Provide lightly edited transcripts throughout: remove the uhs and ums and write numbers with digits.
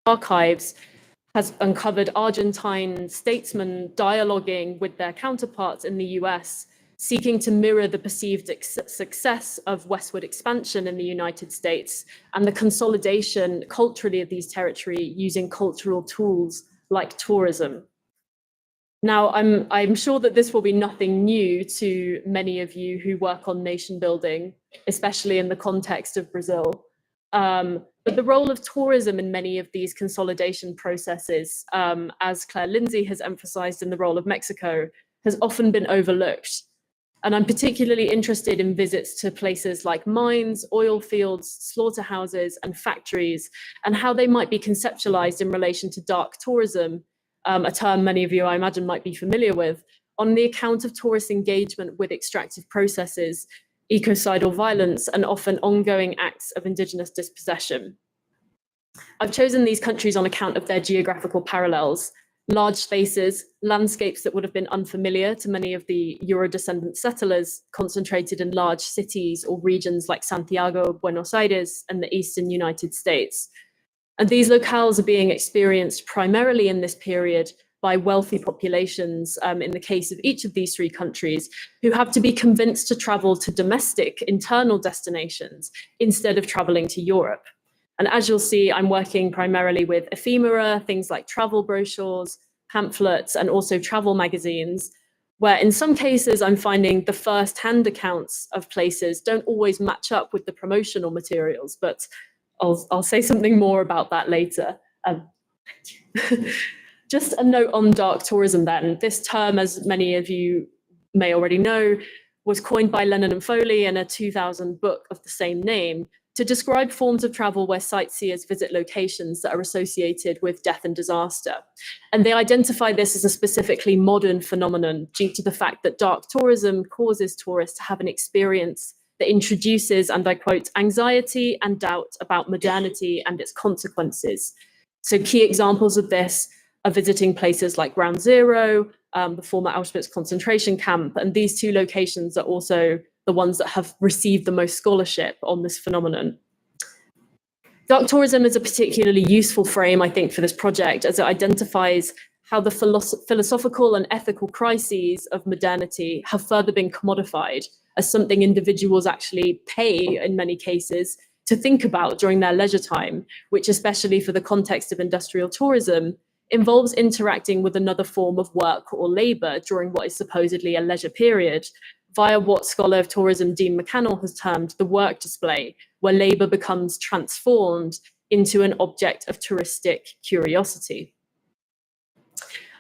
archives has uncovered Argentine statesmen dialoguing with their counterparts in the US, seeking to mirror the perceived success of westward expansion in the United States and the consolidation culturally of these territories using cultural tools like tourism. Now, I'm sure that this will be nothing new to many of you who work on nation building, especially in the context of Brazil. But the role of tourism in many of these consolidation processes, as Claire Lindsay has emphasized in the role of Mexico, has often been overlooked. And I'm particularly interested in visits to places like mines, oil fields, slaughterhouses, and factories, and how they might be conceptualized in relation to dark tourism, a term many of you, I imagine, might be familiar with, on the account of tourist engagement with extractive processes, ecocidal violence, and often ongoing acts of indigenous dispossession. I've chosen these countries on account of their geographical parallels, large spaces, landscapes that would have been unfamiliar to many of the Euro-descendant settlers concentrated in large cities or regions like Santiago, Buenos Aires, and the eastern United States. And these locales are being experienced primarily in this period by wealthy populations, in the case of each of these three countries, who have to be convinced to travel to domestic internal destinations instead of traveling to Europe. And as you'll see, I'm working primarily with ephemera, things like travel brochures, pamphlets, and also travel magazines, where in some cases I'm finding the first-hand accounts of places don't always match up with the promotional materials, but I'll say something more about that later. Just a note on dark tourism then. This term, as many of you may already know, was coined by Lennon and Foley in a 2000 book of the same name to describe forms of travel where sightseers visit locations that are associated with death and disaster. And they identify this as a specifically modern phenomenon due to the fact that dark tourism causes tourists to have an experience that introduces, and I quote, anxiety and doubt about modernity and its consequences. So key examples of this are visiting places like Ground Zero, the former Auschwitz concentration camp, and these two locations are also the ones that have received the most scholarship on this phenomenon. Dark tourism is a particularly useful frame, I think, for this project, as it identifies how the philosophical and ethical crises of modernity have further been commodified as something individuals actually pay, in many cases, to think about during their leisure time, which, especially for the context of industrial tourism, involves interacting with another form of work or labor during what is supposedly a leisure period, via what scholar of tourism Dean McCannell has termed the work display, where labor becomes transformed into an object of touristic curiosity.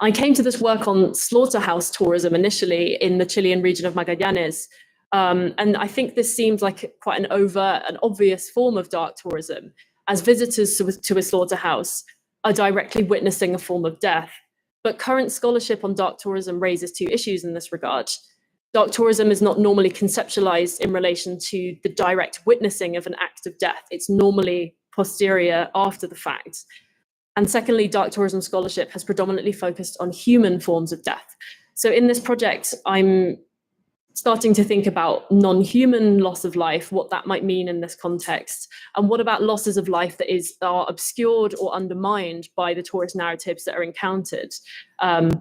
I came to this work on slaughterhouse tourism initially in the Chilean region of Magallanes, and I think this seems like quite an overt and obvious form of dark tourism, as visitors to a slaughterhouse are directly witnessing a form of death. But current scholarship on dark tourism raises two issues in this regard. Dark tourism is not normally conceptualized in relation to the direct witnessing of an act of death. It's normally posterior, after the fact. And secondly, dark tourism scholarship has predominantly focused on human forms of death. So in this project, I'm starting to think about non-human loss of life, what that might mean in this context, and what about losses of life that are obscured or undermined by the tourist narratives that are encountered.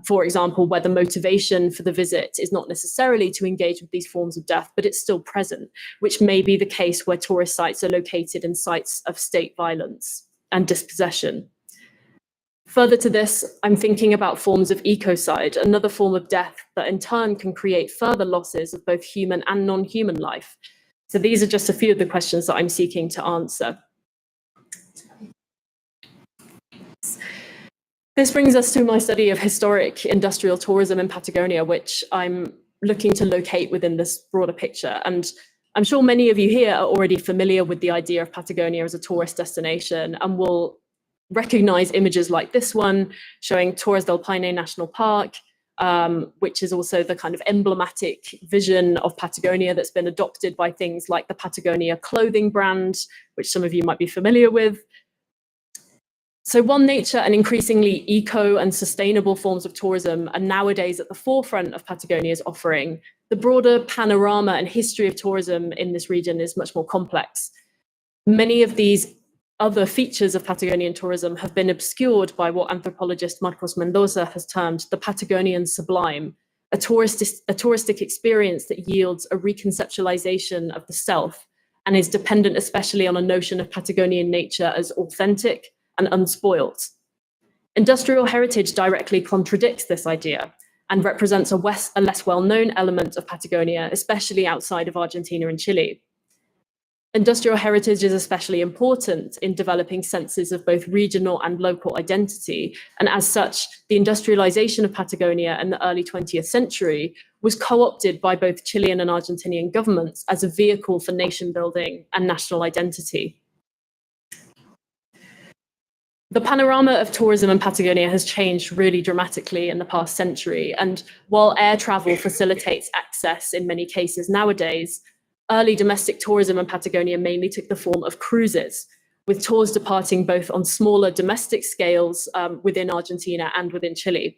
For example, where the motivation for the visit is not necessarily to engage with these forms of death, but it's still present, which may be the case where tourist sites are located in sites of state violence and dispossession. Further to this, I'm thinking about forms of ecocide, another form of death that in turn can create further losses of both human and non-human life. So these are just a few of the questions that I'm seeking to answer. This brings us to my study of historic industrial tourism in Patagonia, which I'm looking to locate within this broader picture. And I'm sure many of you here are already familiar with the idea of Patagonia as a tourist destination and will recognize images like this one showing Torres del Paine National Park, which is also the kind of emblematic vision of Patagonia that's been adopted by things like the Patagonia clothing brand, which some of you might be familiar with. So One Nature and increasingly eco and sustainable forms of tourism are nowadays at the forefront of Patagonia's offering. The broader panorama and history of tourism in this region is much more complex. Many of these other features of Patagonian tourism have been obscured by what anthropologist Marcos Mendoza has termed the Patagonian sublime, a touristic experience that yields a reconceptualization of the self and is dependent especially on a notion of Patagonian nature as authentic and unspoilt. Industrial heritage directly contradicts this idea and represents a less well-known element of Patagonia, especially outside of Argentina and Chile. Industrial heritage is especially important in developing senses of both regional and local identity, and as such, the industrialization of Patagonia in the early 20th century was co-opted by both Chilean and Argentinian governments as a vehicle for nation building and national identity. The panorama of tourism in Patagonia has changed really dramatically in the past century, and while air travel facilitates access in many cases nowadays, early domestic tourism in Patagonia mainly took the form of cruises, with tours departing both on smaller domestic scales within Argentina and within Chile.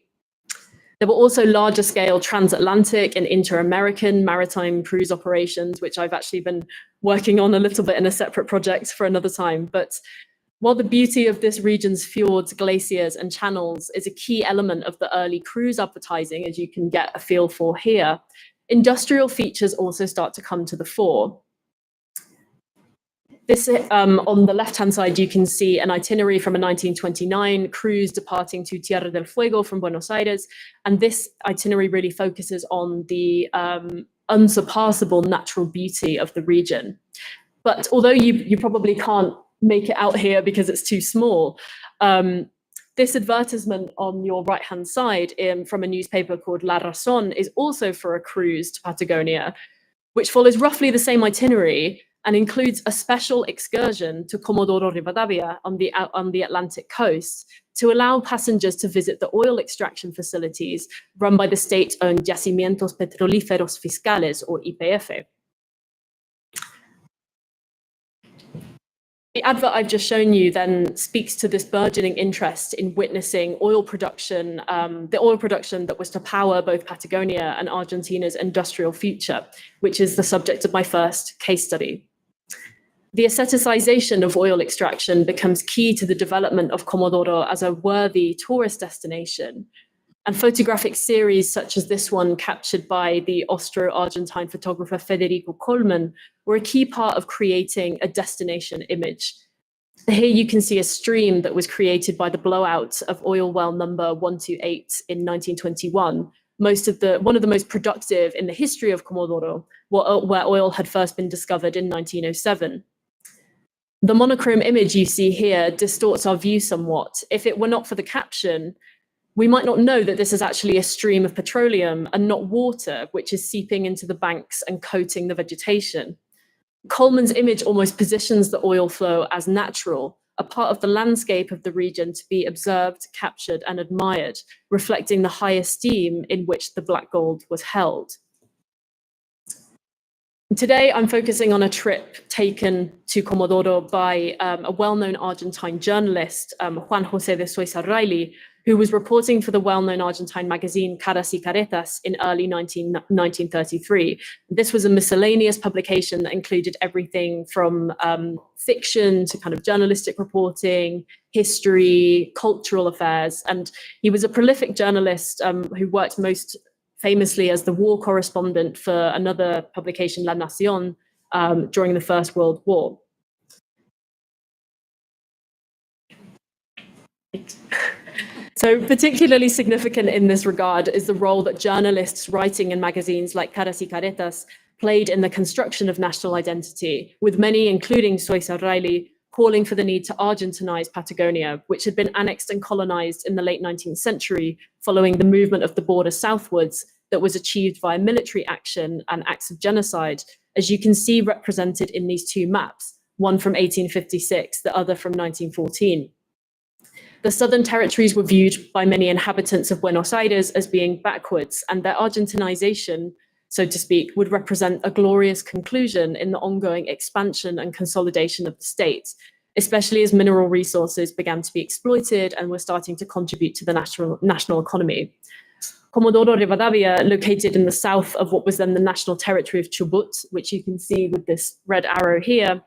There were also larger scale transatlantic and inter-American maritime cruise operations, which I've actually been working on a little bit in a separate project for another time. But while the beauty of this region's fjords, glaciers, and channels is a key element of the early cruise advertising, as you can get a feel for here, industrial features also start to come to the fore. This, on the left-hand side, you can see an itinerary from a 1929 cruise departing to Tierra del Fuego from Buenos Aires. And this itinerary really focuses on the unsurpassable natural beauty of the region. But although you probably can't make it out here because it's too small, this advertisement on your right-hand side from a newspaper called La Razón is also for a cruise to Patagonia, which follows roughly the same itinerary and includes a special excursion to Comodoro Rivadavia on the Atlantic coast to allow passengers to visit the oil extraction facilities run by the state-owned Yacimientos Petrolíferos Fiscales, or YPF. The advert I've just shown you then speaks to this burgeoning interest in witnessing oil production, the oil production that was to power both Patagonia and Argentina's industrial future, which is the subject of my first case study. The aestheticization of oil extraction becomes key to the development of Comodoro as a worthy tourist destination. And photographic series such as this one, captured by the Austro-Argentine photographer Federico Colman, were a key part of creating a destination image. Here you can see a stream that was created by the blowout of oil well number 128 in 1921, one of the most productive in the history of Comodoro, where oil had first been discovered in 1907. The monochrome image you see here distorts our view somewhat. If it were not for the caption, we might not know that this is actually a stream of petroleum and not water, which is seeping into the banks and coating the vegetation. Coleman's image almost positions the oil flow as natural, a part of the landscape of the region to be observed, captured, and admired, reflecting the high esteem in which the black gold was held. Today, I'm focusing on a trip taken to Comodoro by a well-known Argentine journalist, Juan José de Soysarraily, who was reporting for the well-known Argentine magazine Caras y Caretas in early 1933. This was a miscellaneous publication that included everything from fiction to kind of journalistic reporting, history, cultural affairs. And he was a prolific journalist who worked most famously as the war correspondent for another publication, La Nación, during the First World War. So particularly significant in this regard is the role that journalists writing in magazines like Caras y Caretas played in the construction of national identity, with many, including Soysarraily, calling for the need to Argentinize Patagonia, which had been annexed and colonized in the late 19th century following the movement of the border southwards that was achieved via military action and acts of genocide, as you can see represented in these two maps, one from 1856, the other from 1914. The southern territories were viewed by many inhabitants of Buenos Aires as being backwards, and their Argentinization, so to speak, would represent a glorious conclusion in the ongoing expansion and consolidation of the state, especially as mineral resources began to be exploited and were starting to contribute to the national economy. Comodoro Rivadavia, located in the south of what was then the national territory of Chubut, which you can see with this red arrow here,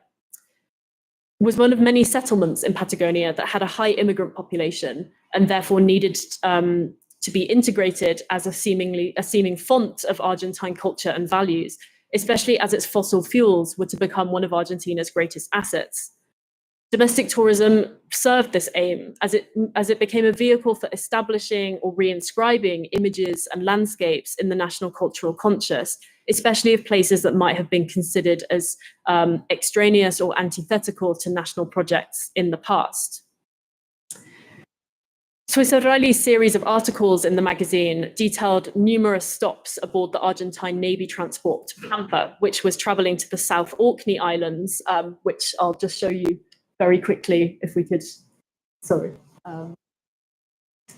was one of many settlements in Patagonia that had a high immigrant population and therefore needed to be integrated as a seeming font of Argentine culture and values, especially as its fossil fuels were to become one of Argentina's greatest assets. Domestic tourism served this aim as it became a vehicle for establishing or reinscribing images and landscapes in the national cultural conscious, especially of places that might have been considered as extraneous or antithetical to national projects in the past. Soysarrali's series of articles in the magazine detailed numerous stops aboard the Argentine Navy transport Pampa, which was traveling to the South Orkney Islands, which I'll just show you very quickly if we could. Sorry.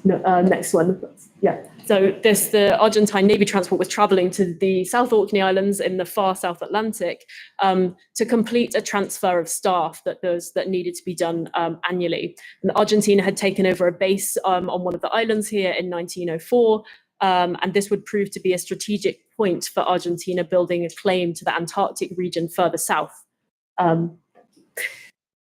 Next one. Yeah. So the Argentine Navy transport was traveling to the South Orkney Islands in the far South Atlantic to complete a transfer of staff that needed to be done annually. And Argentina had taken over a base on one of the islands here in 1904, and this would prove to be a strategic point for Argentina building a claim to the Antarctic region further south.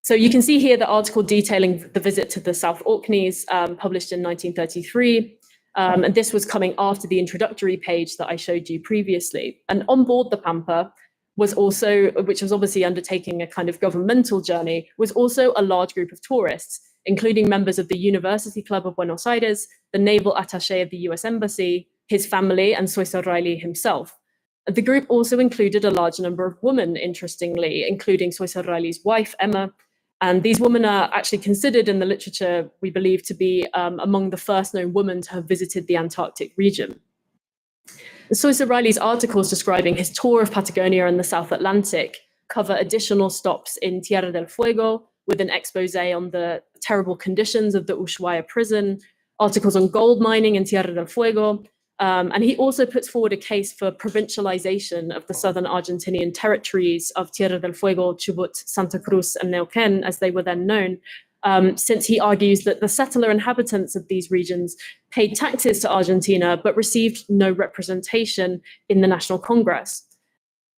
So you can see here the article detailing the visit to the South Orkneys, published in 1933. And this was coming after the introductory page that I showed you previously. And on board the Pampa was also, which was obviously undertaking a kind of governmental journey, was also a large group of tourists, including members of the University Club of Buenos Aires, the naval attaché of the US Embassy, his family, and Soysarrali himself. The group also included a large number of women, interestingly, including Soysarrali's wife, Emma. And these women are actually considered in the literature, we believe, to be among the first known women to have visited the Antarctic region. Soysarrali's articles describing his tour of Patagonia and the South Atlantic cover additional stops in Tierra del Fuego, with an expose on the terrible conditions of the Ushuaia prison, articles on gold mining in Tierra del Fuego, and he also puts forward a case for provincialization of the southern Argentinian territories of Tierra del Fuego, Chubut, Santa Cruz, and Neuquén, as they were then known, since he argues that the settler inhabitants of these regions paid taxes to Argentina, but received no representation in the National Congress.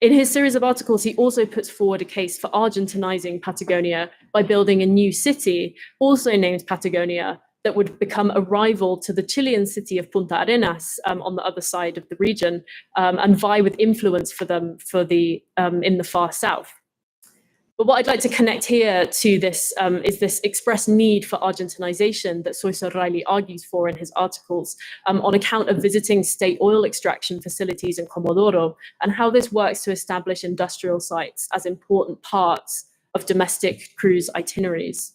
In his series of articles, he also puts forward a case for Argentinizing Patagonia by building a new city, also named Patagonia, that would become a rival to the Chilean city of Punta Arenas on the other side of the region, and vie with influence for them in the far south. But what I'd like to connect here to this is this expressed need for Argentinization that Soysarrali argues for in his articles on account of visiting state oil extraction facilities in Comodoro, and how this works to establish industrial sites as important parts of domestic cruise itineraries.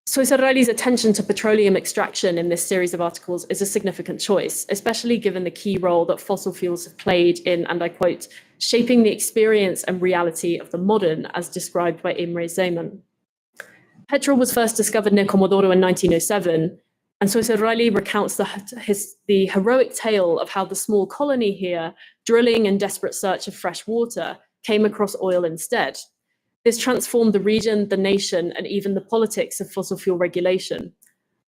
Soysarrali's attention to petroleum extraction in this series of articles is a significant choice, especially given the key role that fossil fuels have played in, and I quote, shaping the experience and reality of the modern, as described by Imre Zeman. Petrol was first discovered near Comodoro in 1907, and Soysarrali recounts the heroic tale of how the small colony here, drilling in desperate search of fresh water, came across oil instead. This transformed the region, the nation, and even the politics of fossil fuel regulation.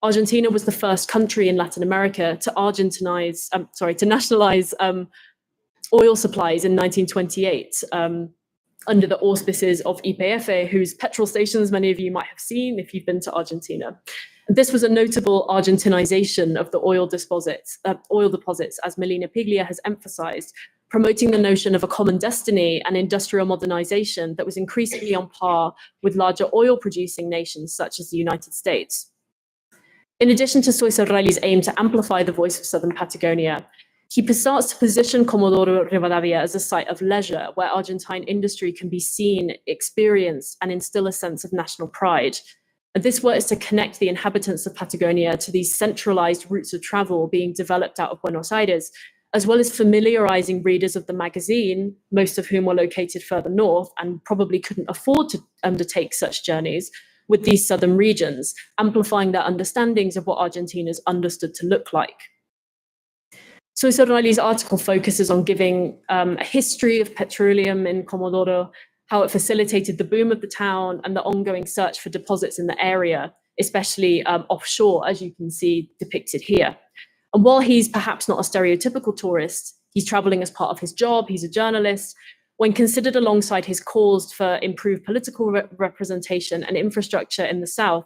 Argentina was the first country in Latin America to nationalize oil supplies in 1928 under the auspices of YPF, whose petrol stations many of you might have seen if you've been to Argentina. This was a notable Argentinization of the oil deposits, as Melina Piglia has emphasized, promoting the notion of a common destiny and industrial modernization that was increasingly on par with larger oil-producing nations such as the United States. In addition to Soysarrali's aim to amplify the voice of southern Patagonia, he starts to position Comodoro Rivadavia as a site of leisure where Argentine industry can be seen, experienced, and instill a sense of national pride. And this works to connect the inhabitants of Patagonia to these centralized routes of travel being developed out of Buenos Aires, as well as familiarizing readers of the magazine, most of whom were located further north and probably couldn't afford to undertake such journeys, with these southern regions, amplifying their understandings of what Argentina's understood to look like. Soysarrali's article focuses on giving a history of petroleum in Comodoro, how it facilitated the boom of the town and the ongoing search for deposits in the area, especially offshore, as you can see depicted here. And while he's perhaps not a stereotypical tourist, he's traveling as part of his job, he's a journalist. When considered alongside his calls for improved political representation and infrastructure in the South,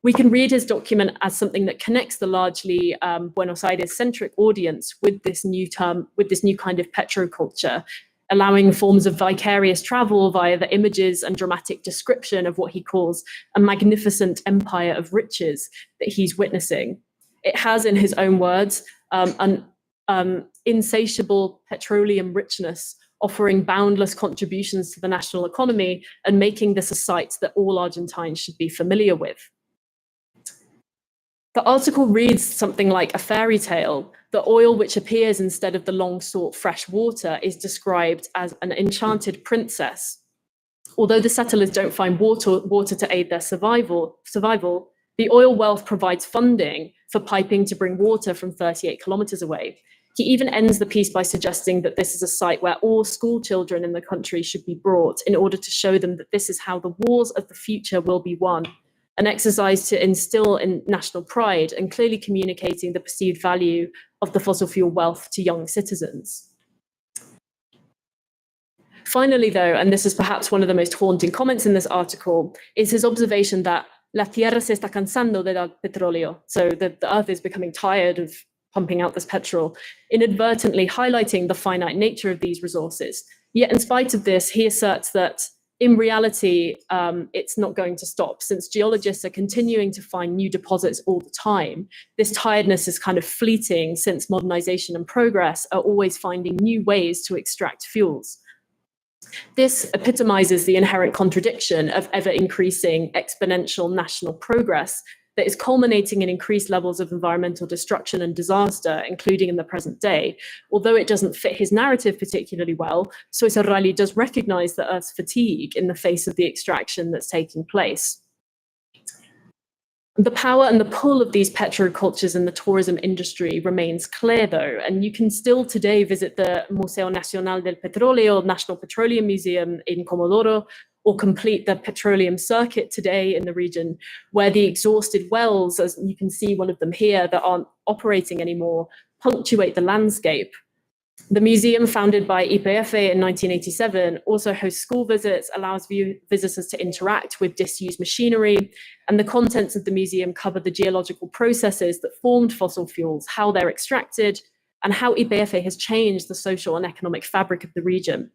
we can read his document as something that connects the largely Buenos Aires-centric audience with this new kind of petroculture, allowing forms of vicarious travel via the images and dramatic description of what he calls a magnificent empire of riches that he's witnessing. It has, in his own words, an insatiable petroleum richness, offering boundless contributions to the national economy and making this a sight that all Argentines should be familiar with. The article reads something like a fairy tale. The oil which appears instead of the long-sought fresh water is described as an enchanted princess. Although the settlers don't find water to aid their survival, the oil wealth provides funding for piping to bring water from 38 kilometers away. He even ends the piece by suggesting that this is a site where all school children in the country should be brought in order to show them that this is how the wars of the future will be won, an exercise to instill in national pride and clearly communicating the perceived value of the fossil fuel wealth to young citizens. Finally, though, and this is perhaps one of the most haunting comments in this article, is his observation that la tierra se está cansando de dar petróleo, so the earth is becoming tired of pumping out this petrol, inadvertently highlighting the finite nature of these resources. Yet in spite of this, he asserts that in reality, it's not going to stop, since geologists are continuing to find new deposits all the time. This tiredness is kind of fleeting, since modernization and progress are always finding new ways to extract fuels. This epitomizes the inherent contradiction of ever-increasing exponential national progress that is culminating in increased levels of environmental destruction and disaster, including in the present day. Although it doesn't fit his narrative particularly well, Soysarralli does recognize the Earth's fatigue in the face of the extraction that's taking place. The power and the pull of these petrocultures in the tourism industry remains clear, though, and you can still today visit the Museo Nacional del Petróleo, National Petroleum Museum in Comodoro, or complete the petroleum circuit today in the region, where the exhausted wells, as you can see one of them here, that aren't operating anymore, punctuate the landscape. The museum, founded by YPF in 1987, also hosts school visits, allows visitors to interact with disused machinery, and the contents of the museum cover the geological processes that formed fossil fuels, how they're extracted, and how YPF has changed the social and economic fabric of the region.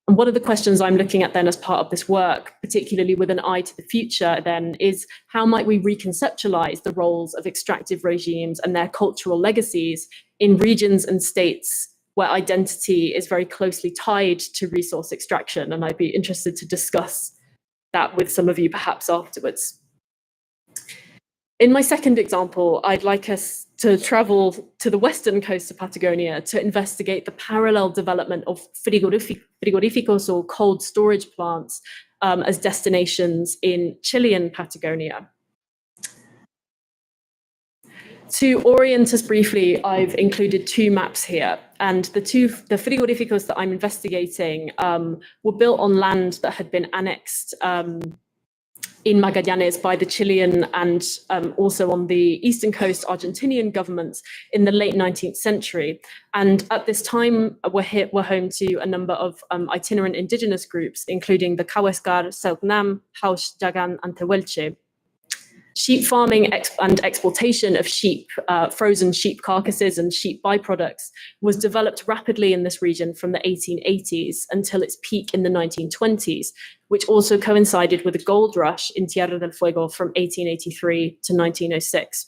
And one of the questions I'm looking at then as part of this work, particularly with an eye to the future then, is how might we reconceptualize the roles of extractive regimes and their cultural legacies in regions and states where identity is very closely tied to resource extraction? And I'd be interested to discuss that with some of you perhaps afterwards. In my second example, I'd like us to travel to the western coast of Patagonia to investigate the parallel development of frigoríficos, or cold storage plants, as destinations in Chilean Patagonia. To orient us briefly, I've included two maps here, and the frigoríficos that I'm investigating were built on land that had been annexed in Magallanes by the Chilean and also on the eastern coast Argentinian governments in the late 19th century. And at this time, we're home to a number of itinerant indigenous groups, including the Kaweskar, Selknam, Haus, Jagan, and Tehuelche. Sheep farming and exportation of sheep, frozen sheep carcasses and sheep byproducts was developed rapidly in this region from the 1880s until its peak in the 1920s, which also coincided with a gold rush in Tierra del Fuego from 1883 to 1906.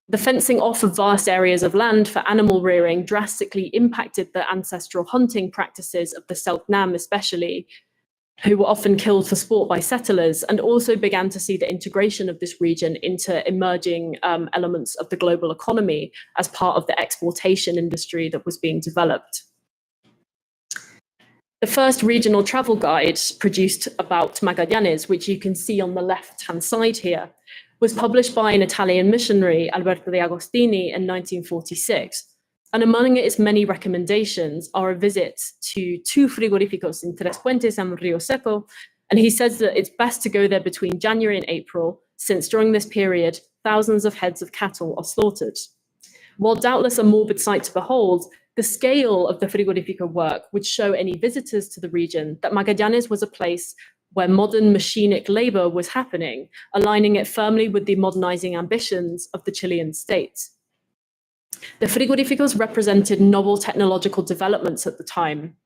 The fencing off of vast areas of land for animal rearing drastically impacted the ancestral hunting practices of the Selknam especially, who were often killed for sport by settlers, and also began to see the integration of this region into emerging elements of the global economy as part of the exportation industry that was being developed. The first regional travel guide produced about Magallanes, which you can see on the left-hand side here, was published by an Italian missionary, Alberto de Agostini, in 1946. And among its many recommendations are a visit to two frigoríficos in Tres Puentes and Rio Seco. And he says that it's best to go there between January and April, since during this period, thousands of heads of cattle are slaughtered. While doubtless a morbid sight to behold, the scale of the Frigorifico work would show any visitors to the region that Magallanes was a place where modern machinic labor was happening, aligning it firmly with the modernizing ambitions of the Chilean state. The frigorificos represented novel technological developments at the time.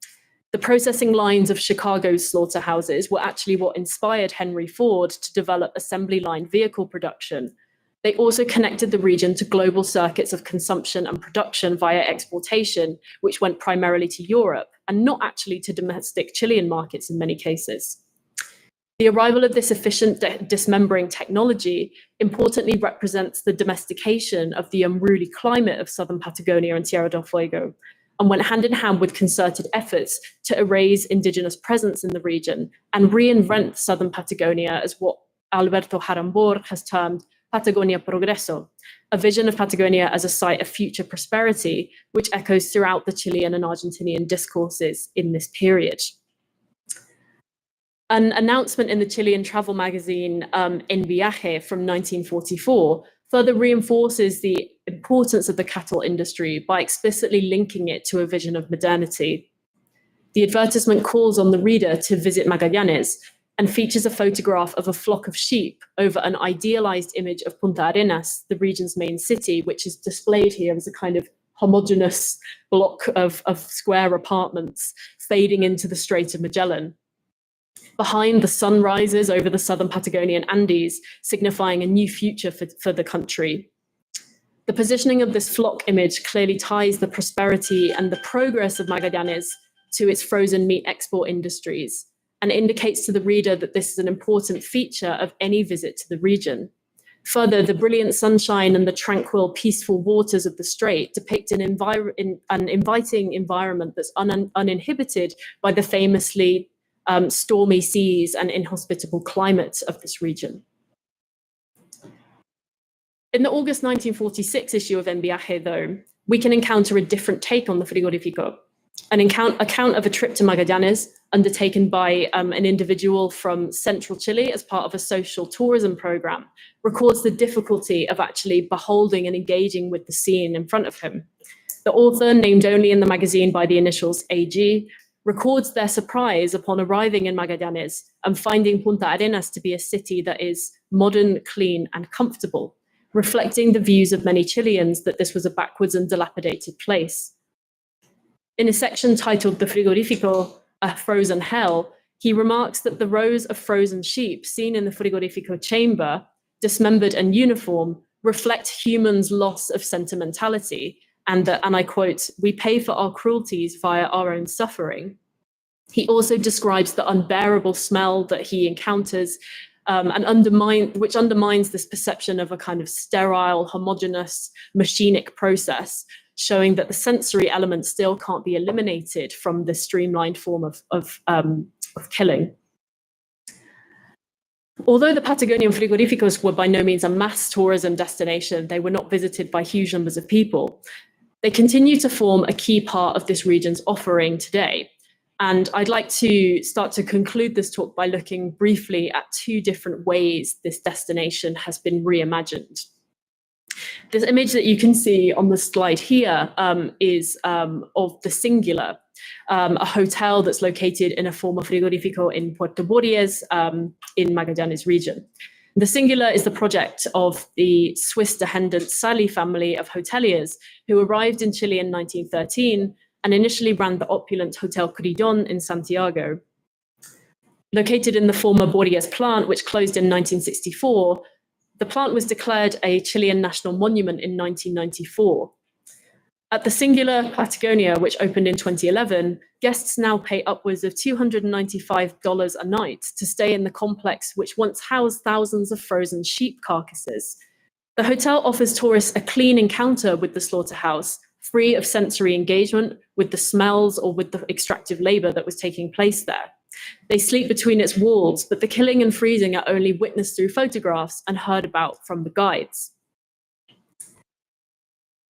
The processing lines of Chicago's slaughterhouses were actually what inspired Henry Ford to develop assembly line vehicle production. They also connected the region to global circuits of consumption and production via exportation, which went primarily to Europe and not actually to domestic Chilean markets in many cases. The arrival of this efficient dismembering technology importantly represents the domestication of the unruly climate of southern Patagonia and Tierra del Fuego, and went hand in hand with concerted efforts to erase indigenous presence in the region and reinvent southern Patagonia as what Alberto Harambor has termed Patagonia Progreso, a vision of Patagonia as a site of future prosperity, which echoes throughout the Chilean and Argentinian discourses in this period. An announcement in the Chilean travel magazine En Viaje from 1944 further reinforces the importance of the cattle industry by explicitly linking it to a vision of modernity. The advertisement calls on the reader to visit Magallanes and features a photograph of a flock of sheep over an idealized image of Punta Arenas, the region's main city, which is displayed here as a kind of homogeneous block of square apartments fading into the Strait of Magellan. Behind, the sun rises over the southern Patagonian Andes, signifying a new future for the country. The positioning of this flock image clearly ties the prosperity and the progress of Magallanes to its frozen meat export industries, and indicates to the reader that this is an important feature of any visit to the region. Further, the brilliant sunshine and the tranquil, peaceful waters of the strait depict an inviting environment that's uninhibited by the famously stormy seas and inhospitable climate of this region. In the August 1946 issue of En Viaje, though, we can encounter a different take on the frigorifico. An account of a trip to Magallanes undertaken by an individual from central Chile as part of a social tourism program records the difficulty of actually beholding and engaging with the scene in front of him. The author, named only in the magazine by the initials AG, records their surprise upon arriving in Magallanes and finding Punta Arenas to be a city that is modern, clean, and comfortable, reflecting the views of many Chileans that this was a backwards and dilapidated place. In a section titled The Frigorifico, a Frozen Hell, he remarks that the rows of frozen sheep seen in the frigorifico chamber, dismembered and uniform, reflect humans' loss of sentimentality, and that, and I quote, "we pay for our cruelties via our own suffering." He also describes the unbearable smell that he encounters, which undermines this perception of a kind of sterile, homogeneous, machinic process, showing that the sensory element still can't be eliminated from this streamlined form of killing. Although the Patagonian frigorificos were by no means a mass tourism destination, they were not visited by huge numbers of people. They continue to form a key part of this region's offering today. And I'd like to start to conclude this talk by looking briefly at two different ways this destination has been reimagined. This image that you can see on the slide here is of the Singular, a hotel that's located in a former frigorifico in Puerto Borges in Magallanes region. The Singular is the project of the Swiss descendant Sally family of hoteliers who arrived in Chile in 1913 and initially ran the opulent Hotel Cridon in Santiago. Located in the former Borges plant, which closed in 1964, the plant was declared a Chilean national monument in 1994. At the Singular Patagonia, which opened in 2011, guests now pay upwards of $295 a night to stay in the complex, which once housed thousands of frozen sheep carcasses. The hotel offers tourists a clean encounter with the slaughterhouse, free of sensory engagement with the smells or with the extractive labor that was taking place there. They sleep between its walls, but the killing and freezing are only witnessed through photographs and heard about from the guides.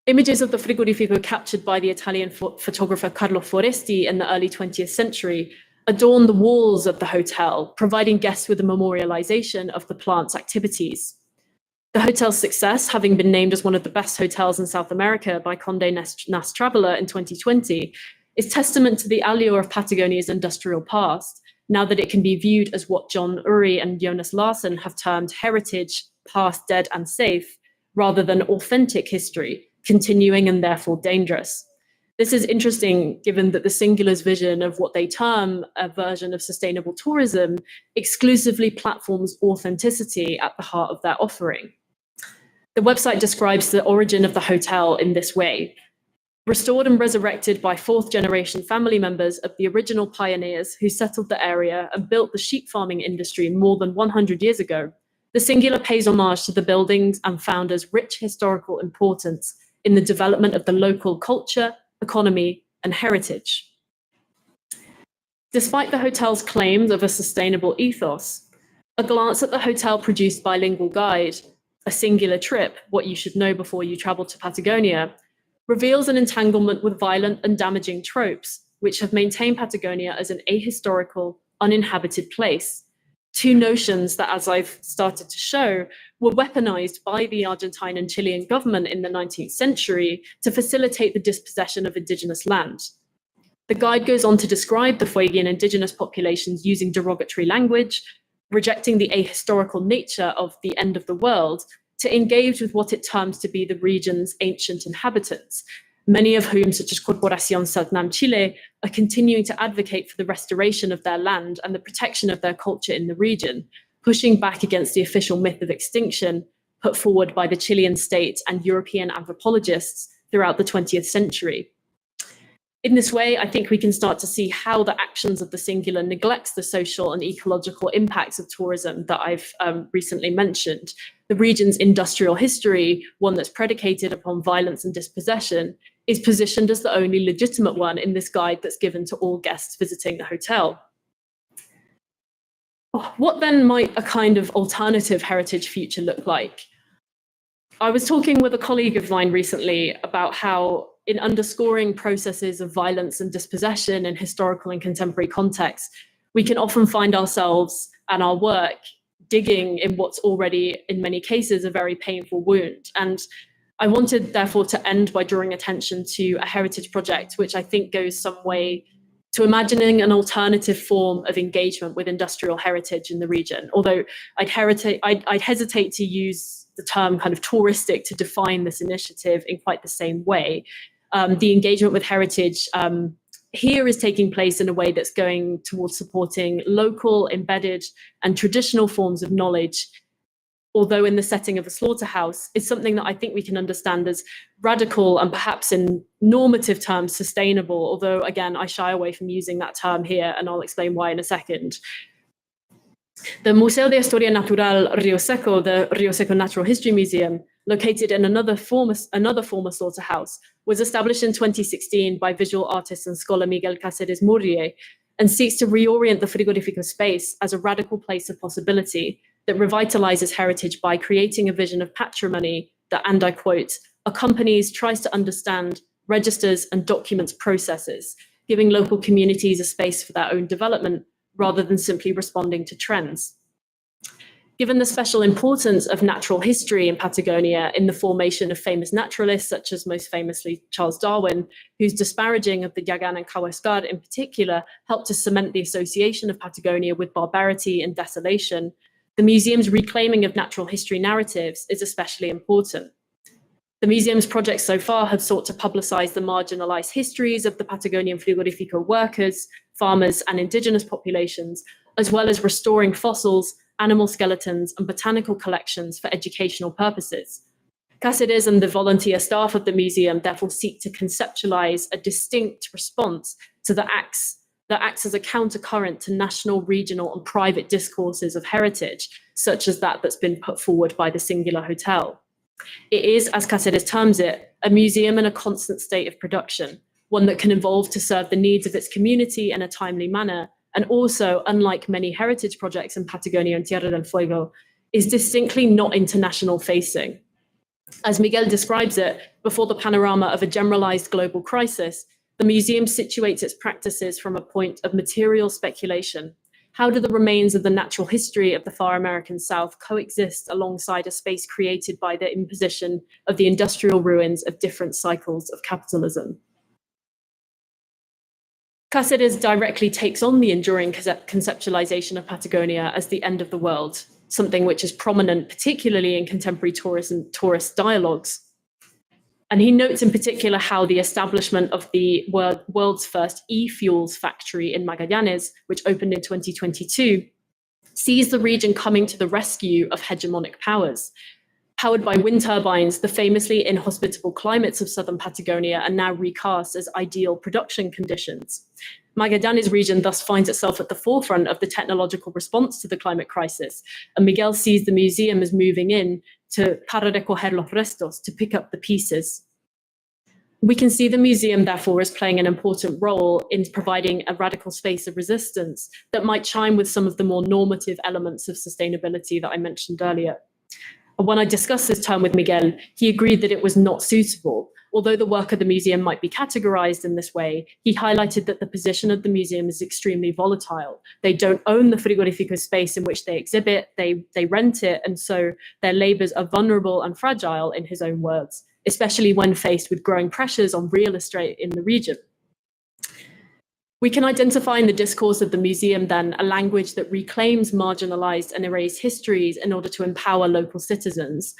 Images of the frigorifico captured by the Italian photographer Carlo Foresti in the early 20th century adorn the walls of the hotel, providing guests with a memorialization of the plant's activities. The hotel's success, having been named as one of the best hotels in South America by Condé Nast Traveler in 2020, is testament to the allure of Patagonia's industrial past, now that it can be viewed as what John Uri and Jonas Larsen have termed heritage, past, dead, and safe, rather than authentic history, continuing and therefore dangerous. This is interesting given that the Singular's vision of what they term a version of sustainable tourism exclusively platforms authenticity at the heart of their offering. The website describes the origin of the hotel in this way. Restored and resurrected by fourth-generation family members of the original pioneers who settled the area and built the sheep farming industry more than 100 years ago, the Singular pays homage to the buildings and founders' rich historical importance in the development of the local culture, economy, and heritage. Despite the hotel's claims of a sustainable ethos, a glance at the hotel produced bilingual guide, A Singular Trip, What You Should Know Before You Travel to Patagonia, reveals an entanglement with violent and damaging tropes, which have maintained Patagonia as an ahistorical, uninhabited place. Two notions that, as I've started to show, were weaponized by the Argentine and Chilean government in the 19th century to facilitate the dispossession of indigenous land. The guide goes on to describe the Fuegian indigenous populations using derogatory language, rejecting the ahistorical nature of the end of the world, to engage with what it terms to be the region's ancient inhabitants, many of whom, such as Corporación Satnam Chile, are continuing to advocate for the restoration of their land and the protection of their culture in the region, pushing back against the official myth of extinction put forward by the Chilean state and European anthropologists throughout the 20th century. In this way, I think we can start to see how the actions of the Singular neglects the social and ecological impacts of tourism that I've recently mentioned. The region's industrial history, one that's predicated upon violence and dispossession, is positioned as the only legitimate one in this guide that's given to all guests visiting the hotel. What then might a kind of alternative heritage future look like? I was talking with a colleague of mine recently about how, in underscoring processes of violence and dispossession in historical and contemporary contexts, we can often find ourselves and our work digging in what's already, in many cases, a very painful wound. And I wanted, therefore, to end by drawing attention to a heritage project, which I think goes some way to imagining an alternative form of engagement with industrial heritage in the region. Although I'd hesitate to use the term kind of touristic to define this initiative in quite the same way. The engagement with heritage here is taking place in a way that's going towards supporting local, embedded, and traditional forms of knowledge, although in the setting of a slaughterhouse, is something that I think we can understand as radical and perhaps in normative terms sustainable, although again, I shy away from using that term here, and I'll explain why in a second. The Museo de Historia Natural Rio Seco, the Rio Seco Natural History Museum, located in another former slaughterhouse, was established in 2016 by visual artist and scholar Miguel Cáceres Murrié, and seeks to reorient the frigorifico space as a radical place of possibility that revitalizes heritage by creating a vision of patrimony that, and I quote, accompanies, tries to understand, registers, and documents processes, giving local communities a space for their own development rather than simply responding to trends. Given the special importance of natural history in Patagonia in the formation of famous naturalists, such as most famously Charles Darwin, whose disparaging of the Yagan and Kawasgar in particular helped to cement the association of Patagonia with barbarity and desolation, the museum's reclaiming of natural history narratives is especially important. The museum's projects so far have sought to publicize the marginalized histories of the Patagonian frigorifico workers, farmers, and indigenous populations, as well as restoring fossils, animal skeletons, and botanical collections for educational purposes. Cáceres and the volunteer staff of the museum therefore seek to conceptualize a distinct response to the acts that acts as a countercurrent to national, regional, and private discourses of heritage, such as that that's been put forward by the Singular Hotel. It is, as Cáceres terms it, a museum in a constant state of production, one that can evolve to serve the needs of its community in a timely manner, and also, unlike many heritage projects in Patagonia and Tierra del Fuego, is distinctly not international facing. As Miguel describes it, before the panorama of a generalized global crisis, the museum situates its practices from a point of material speculation, How do the remains of the natural history of the far American South coexist alongside a space created by the imposition of the industrial ruins of different cycles of capitalism? Cáceres directly takes on the enduring conceptualization of Patagonia as the end of the world, something which is prominent particularly in contemporary tourist dialogues. And he notes in particular how the establishment of the world's first e-fuels factory in Magallanes, which opened in 2022, sees the region coming to the rescue of hegemonic powers. Powered by wind turbines, the famously inhospitable climates of southern Patagonia are now recast as ideal production conditions. Magallanes region thus finds itself at the forefront of the technological response to the climate crisis, and Miguel sees the museum as moving in para recoger los restos, to pick up the pieces. We can see the museum, therefore, as playing an important role in providing a radical space of resistance that might chime with some of the more normative elements of sustainability that I mentioned earlier. When I discussed this term with Miguel, he agreed that it was not suitable. Although the work of the museum might be categorized in this way, he highlighted that the position of the museum is extremely volatile. They don't own the frigorifico space in which they exhibit, they rent it, and so their labors are vulnerable and fragile, in his own words, especially when faced with growing pressures on real estate in the region. We can identify in the discourse of the museum, then, a language that reclaims marginalized and erased histories in order to empower local citizens.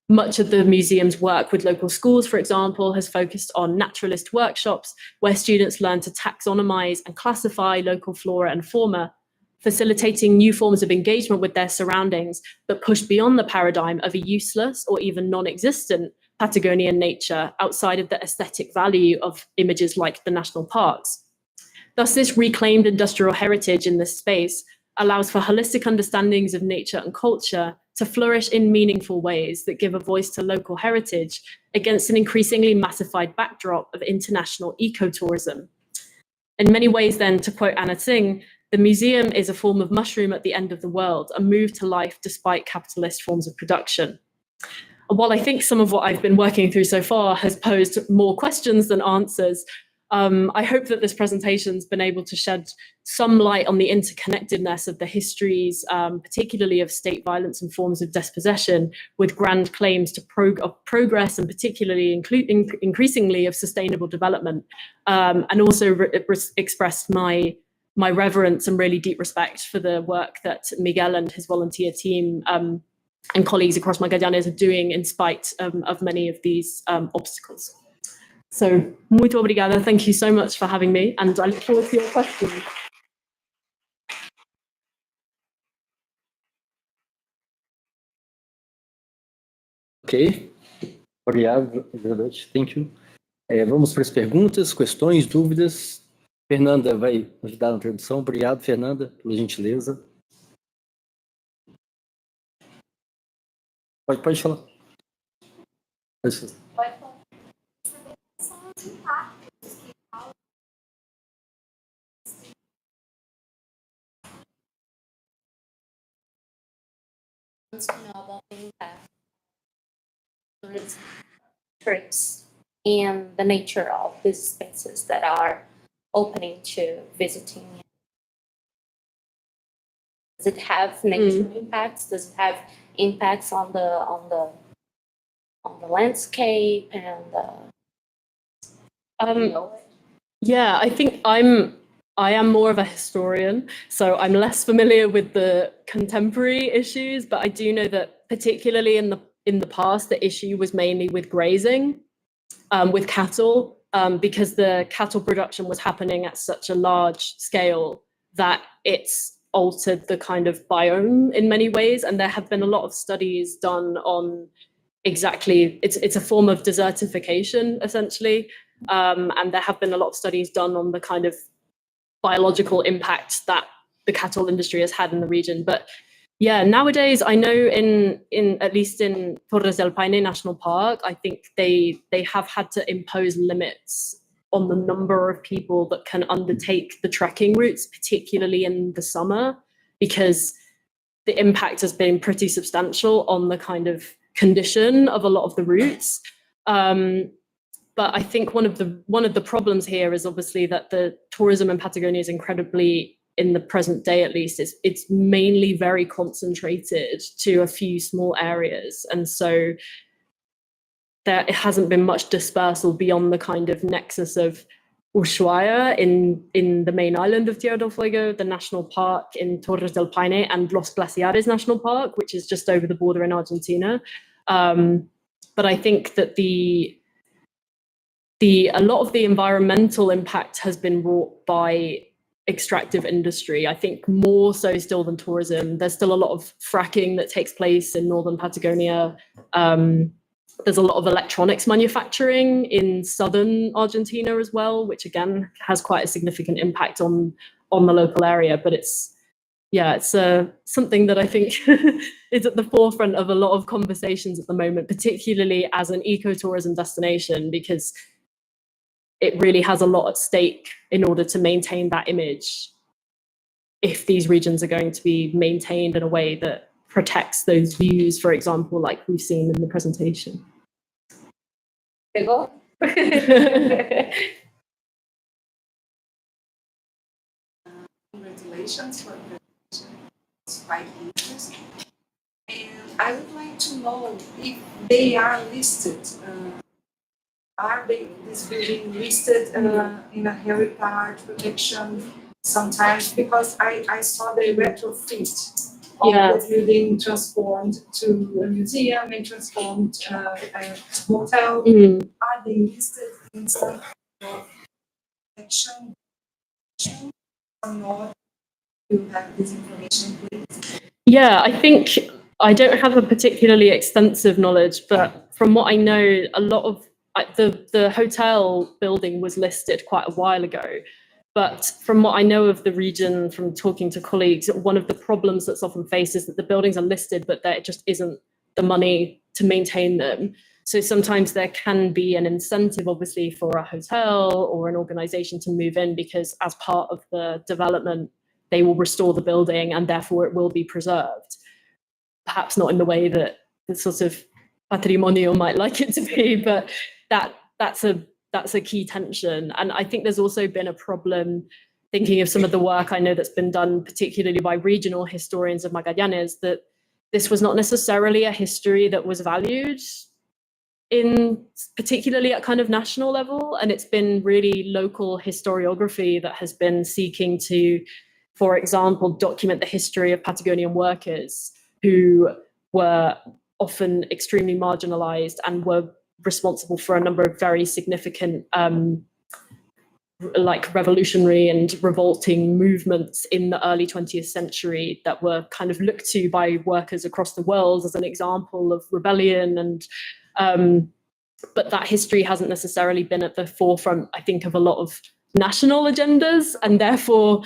Much of the museum's work with local schools, for example, has focused on naturalist workshops where students learn to taxonomize and classify local flora and fauna, facilitating new forms of engagement with their surroundings that push beyond the paradigm of a useless or even non-existent Patagonian nature outside of the aesthetic value of images like the national parks. Thus, this reclaimed industrial heritage in this space allows for holistic understandings of nature and culture to flourish in meaningful ways that give a voice to local heritage against an increasingly massified backdrop of international ecotourism. In many ways, then, to quote Anna Tsing, the museum is a form of mushroom at the end of the world, a move to life despite capitalist forms of production. And while I think some of what I've been working through so far has posed more questions than answers, I hope that this presentation's been able to shed some light on the interconnectedness of the histories, particularly of state violence and forms of dispossession, with grand claims to progress and particularly increasingly of sustainable development, and also expressed my reverence and really deep respect for the work that Miguel and his volunteer team and colleagues across Magallanes are doing in spite of many of these obstacles. So, muito obrigada. Thank you so much for having me, and I look forward to your questions. Ok. Obrigado, Elizabeth. Thank you. Vamos para as perguntas, questões, dúvidas. Fernanda vai ajudar na tradução. Obrigado, Fernanda, pela gentileza. Pode falar. Pode falar. To know about the impact trips and the nature of these spaces that are opening to visiting. Does it have nature impacts? Does it have impacts on the landscape and yeah, I think I am more of a historian, so I'm less familiar with the contemporary issues, but I do know that particularly in the past, the issue was mainly with grazing, with cattle, because the cattle production was happening at such a large scale that it's altered the kind of biome in many ways. And there have been a lot of studies done on exactly, it's a form of desertification, essentially. And there have been a lot of studies done on the kind of biological impact that the cattle industry has had in the region. But yeah, nowadays I know in at least in Torres del Paine National Park, I think they have had to impose limits on the number of people that can undertake the trekking routes, particularly in the summer, because the impact has been pretty substantial on the kind of condition of a lot of the routes. But I think one of the problems here is obviously that the tourism in Patagonia is incredibly in the present day at least, it's mainly very concentrated to a few small areas. And so it hasn't been much dispersal beyond the kind of nexus of Ushuaia in the main island of Tierra del Fuego, the national park in Torres del Paine, and Los Glaciares National Park, which is just over the border in Argentina. But I think that a lot of the environmental impact has been wrought by extractive industry. I think more so still than tourism. There's still a lot of fracking that takes place in northern Patagonia. There's a lot of electronics manufacturing in southern Argentina as well, which again has quite a significant impact on the local area. But it's something that I think is at the forefront of a lot of conversations at the moment, particularly as an ecotourism destination, because it really has a lot at stake in order to maintain that image if these regions are going to be maintained in a way that protects those views, for example, like we've seen in the presentation. Pegou? Congratulations for the presentation. It's quite interesting. And I would like to know if they are listed. Are this building listed in a heritage protection sometimes? Because I saw the retrofit of the building transformed to a museum and transformed a hotel. Are they listed in some protection or not? You have this information, please? Yeah, I think I don't have a particularly extensive knowledge, but from what I know, a lot of the hotel building was listed quite a while ago. But from what I know of the region, from talking to colleagues, one of the problems that's often faced is that the buildings are listed, but there just isn't the money to maintain them. So sometimes there can be an incentive, obviously, for a hotel or an organization to move in, because as part of the development, they will restore the building and therefore it will be preserved. Perhaps not in the way that the sort of patrimonio might like it to be, but that's a key tension. And I think there's also been a problem, thinking of some of the work I know that's been done, particularly by regional historians of Magallanes, that this was not necessarily a history that was valued particularly at kind of national level. And it's been really local historiography that has been seeking to, for example, document the history of Patagonian workers who were often extremely marginalized and were responsible for a number of very significant like revolutionary and revolting movements in the early 20th century that were kind of looked to by workers across the world as an example of rebellion. And but that history hasn't necessarily been at the forefront, I think, of a lot of national agendas, and therefore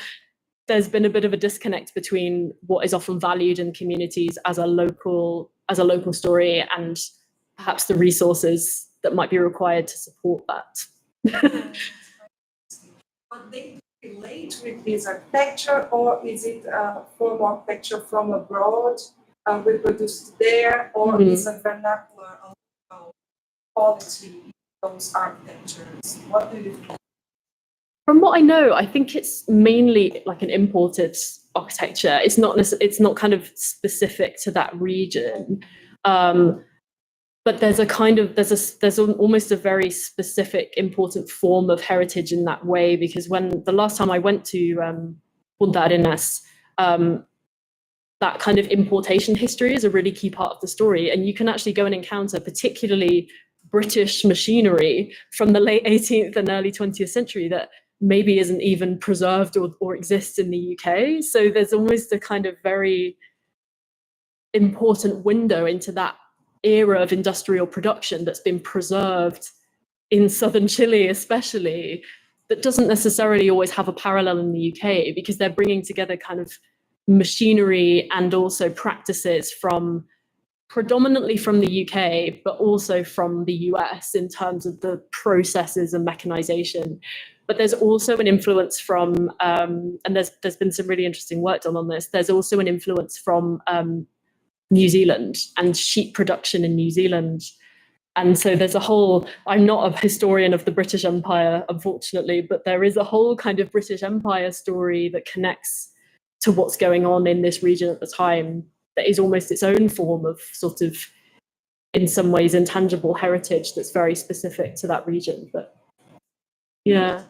there's been a bit of a disconnect between what is often valued in communities as a local story and perhaps the resources that might be required to support that. But they relate with this architecture, or is it a form of architecture from abroad, reproduced there, or is a vernacular quality those architectures? What do you think? From what I know, I think it's mainly like an imported architecture. It's not kind of specific to that region. But there's almost a very specific, important form of heritage in that way, because when the last time I went to Punta Arenas, that kind of importation history is a really key part of the story. And you can actually go and encounter particularly British machinery from the late 18th and early 20th century that maybe isn't even preserved or exists in the UK. So there's almost a kind of very important window into that era of industrial production that's been preserved in southern Chile especially, that doesn't necessarily always have a parallel in the UK, because they're bringing together kind of machinery and also practices from predominantly from the UK, but also from the US in terms of the processes and mechanization. But there's also an influence from, and there's been some really interesting work done on this, there's also an influence from New Zealand and sheep production in New Zealand, And so there's a whole, I'm not a historian of the British Empire, unfortunately, but there is a whole kind of British Empire story that connects to what's going on in this region at the time that is almost its own form of sort of, in some ways, intangible heritage that's very specific to that region. But yeah,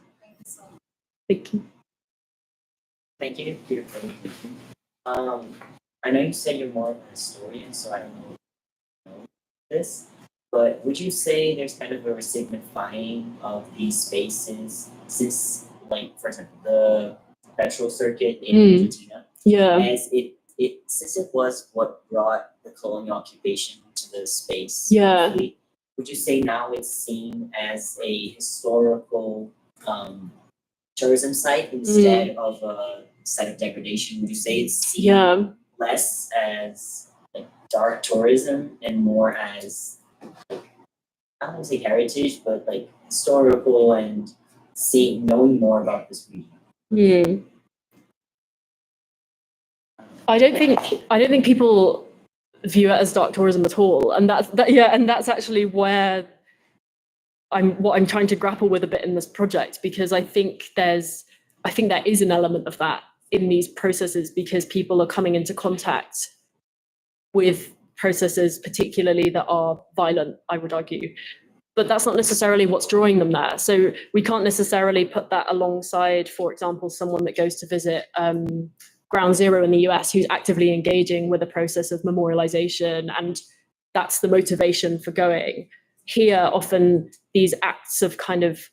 thank you. Thank you for your presentation. I know you said you're more of a historian, so I don't know if you know this, but would you say there's kind of a resignifying of these spaces since, like, for example, the petrol circuit in Argentina, Yeah. as since it was what brought the colonial occupation to the space? Yeah. briefly, would you say now it's seen as a historical tourism site instead of a site of degradation? Would you say it's seen Yeah. less as like dark tourism and more as, like, I don't want to say heritage, but like historical and knowing more about this region? I don't think people view it as dark tourism at all, and that's actually where what I'm trying to grapple with a bit in this project, because I think there is an element of that in these processes, because people are coming into contact with processes particularly that are violent, I would argue. But that's not necessarily what's drawing them there. So we can't necessarily put that alongside, for example, someone that goes to visit Ground Zero in the US who's actively engaging with a process of memorialization, and that's the motivation for going. Here, often these acts of kind of,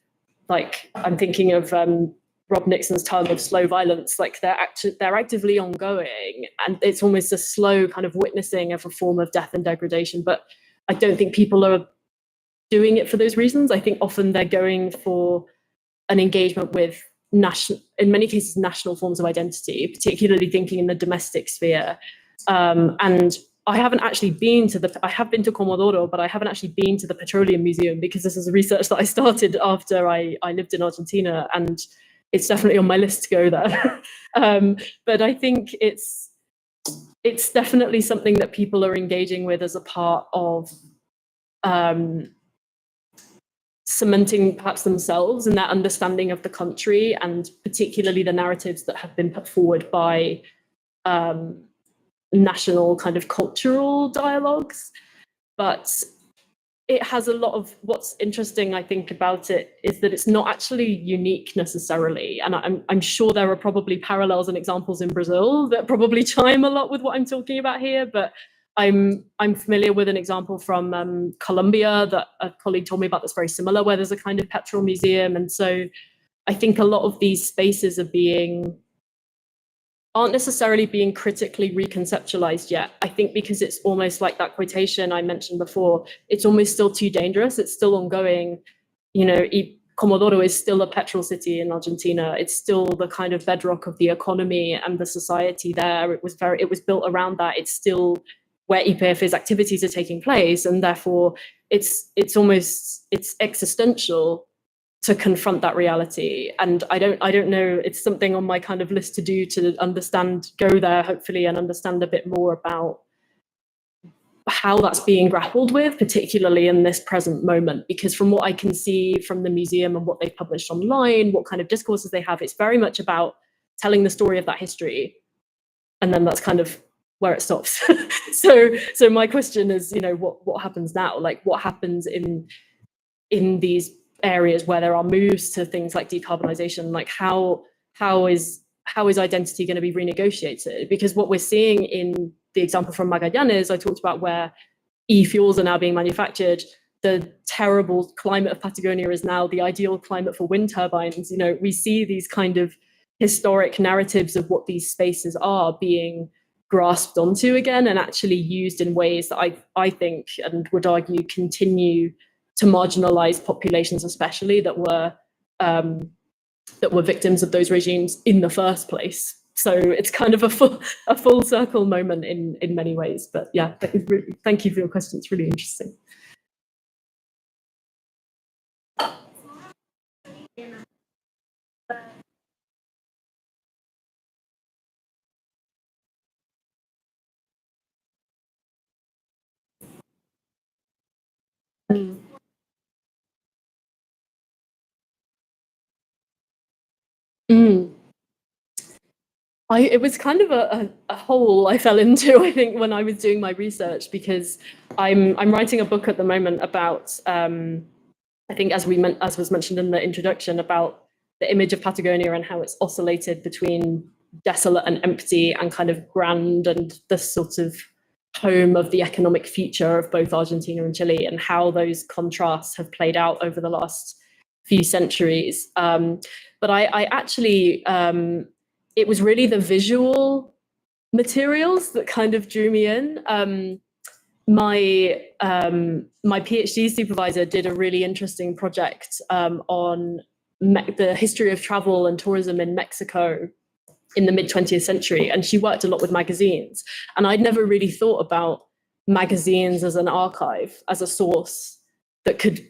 like, I'm thinking of Rob Nixon's term of slow violence, like they're actively ongoing, and it's almost a slow kind of witnessing of a form of death and degradation. But I don't think people are doing it for those reasons. I think often they're going for an engagement with in many cases, national forms of identity, particularly thinking in the domestic sphere. And I haven't actually been to I have been to Comodoro, but I haven't actually been to the Petroleum Museum, because this is research that I started after I lived in Argentina, and it's definitely on my list to go there. But I think it's definitely something that people are engaging with as a part of cementing perhaps themselves and their understanding of the country, and particularly the narratives that have been put forward by national kind of cultural dialogues. But it has a lot of, what's interesting, I think, about it is that it's not actually unique necessarily. And I'm sure there are probably parallels and examples in Brazil that probably chime a lot with what I'm talking about here. But I'm familiar with an example from Colombia that a colleague told me about that's very similar, where there's a kind of petrol museum. And so I think a lot of these spaces aren't necessarily being critically reconceptualized yet. I think because it's almost like that quotation I mentioned before, it's almost still too dangerous. It's still ongoing. You know, Comodoro is still a petrol city in Argentina. It's still the kind of bedrock of the economy and the society there. It was built around that. It's still where YPF's activities are taking place, and therefore it's existential to confront that reality. And I don't know, it's something on my kind of list to do, to go there hopefully and understand a bit more about how that's being grappled with, particularly in this present moment. Because from what I can see from the museum and what they've published online, what kind of discourses they have, it's very much about telling the story of that history. And then that's kind of where it stops. So my question is, you know, what happens now? Like, what happens in these areas where there are moves to things like decarbonization? Like, how is identity going to be renegotiated? Because what we're seeing in the example from Magallanes I talked about, where e-fuels are now being manufactured, the terrible climate of Patagonia is now the ideal climate for wind turbines. You know, we see these kind of historic narratives of what these spaces are being grasped onto again, and actually used in ways that I think, and would argue, continue to marginalize populations, especially that were victims of those regimes in the first place. So it's kind of a full circle moment in many ways. But yeah, thank you for your question. It's really interesting. Mm. Mm. It was kind of a hole I fell into, I think, when I was doing my research, because I'm writing a book at the moment about I think, as was mentioned in the introduction, about the image of Patagonia and how it's oscillated between desolate and empty and kind of grand and the sort of home of the economic future of both Argentina and Chile, and how those contrasts have played out over the last few centuries. But I actually, it was really the visual materials that kind of drew me in. My PhD supervisor did a really interesting project on the history of travel and tourism in Mexico in the mid 20th century, and she worked a lot with magazines. And I'd never really thought about magazines as an archive, as a source that could,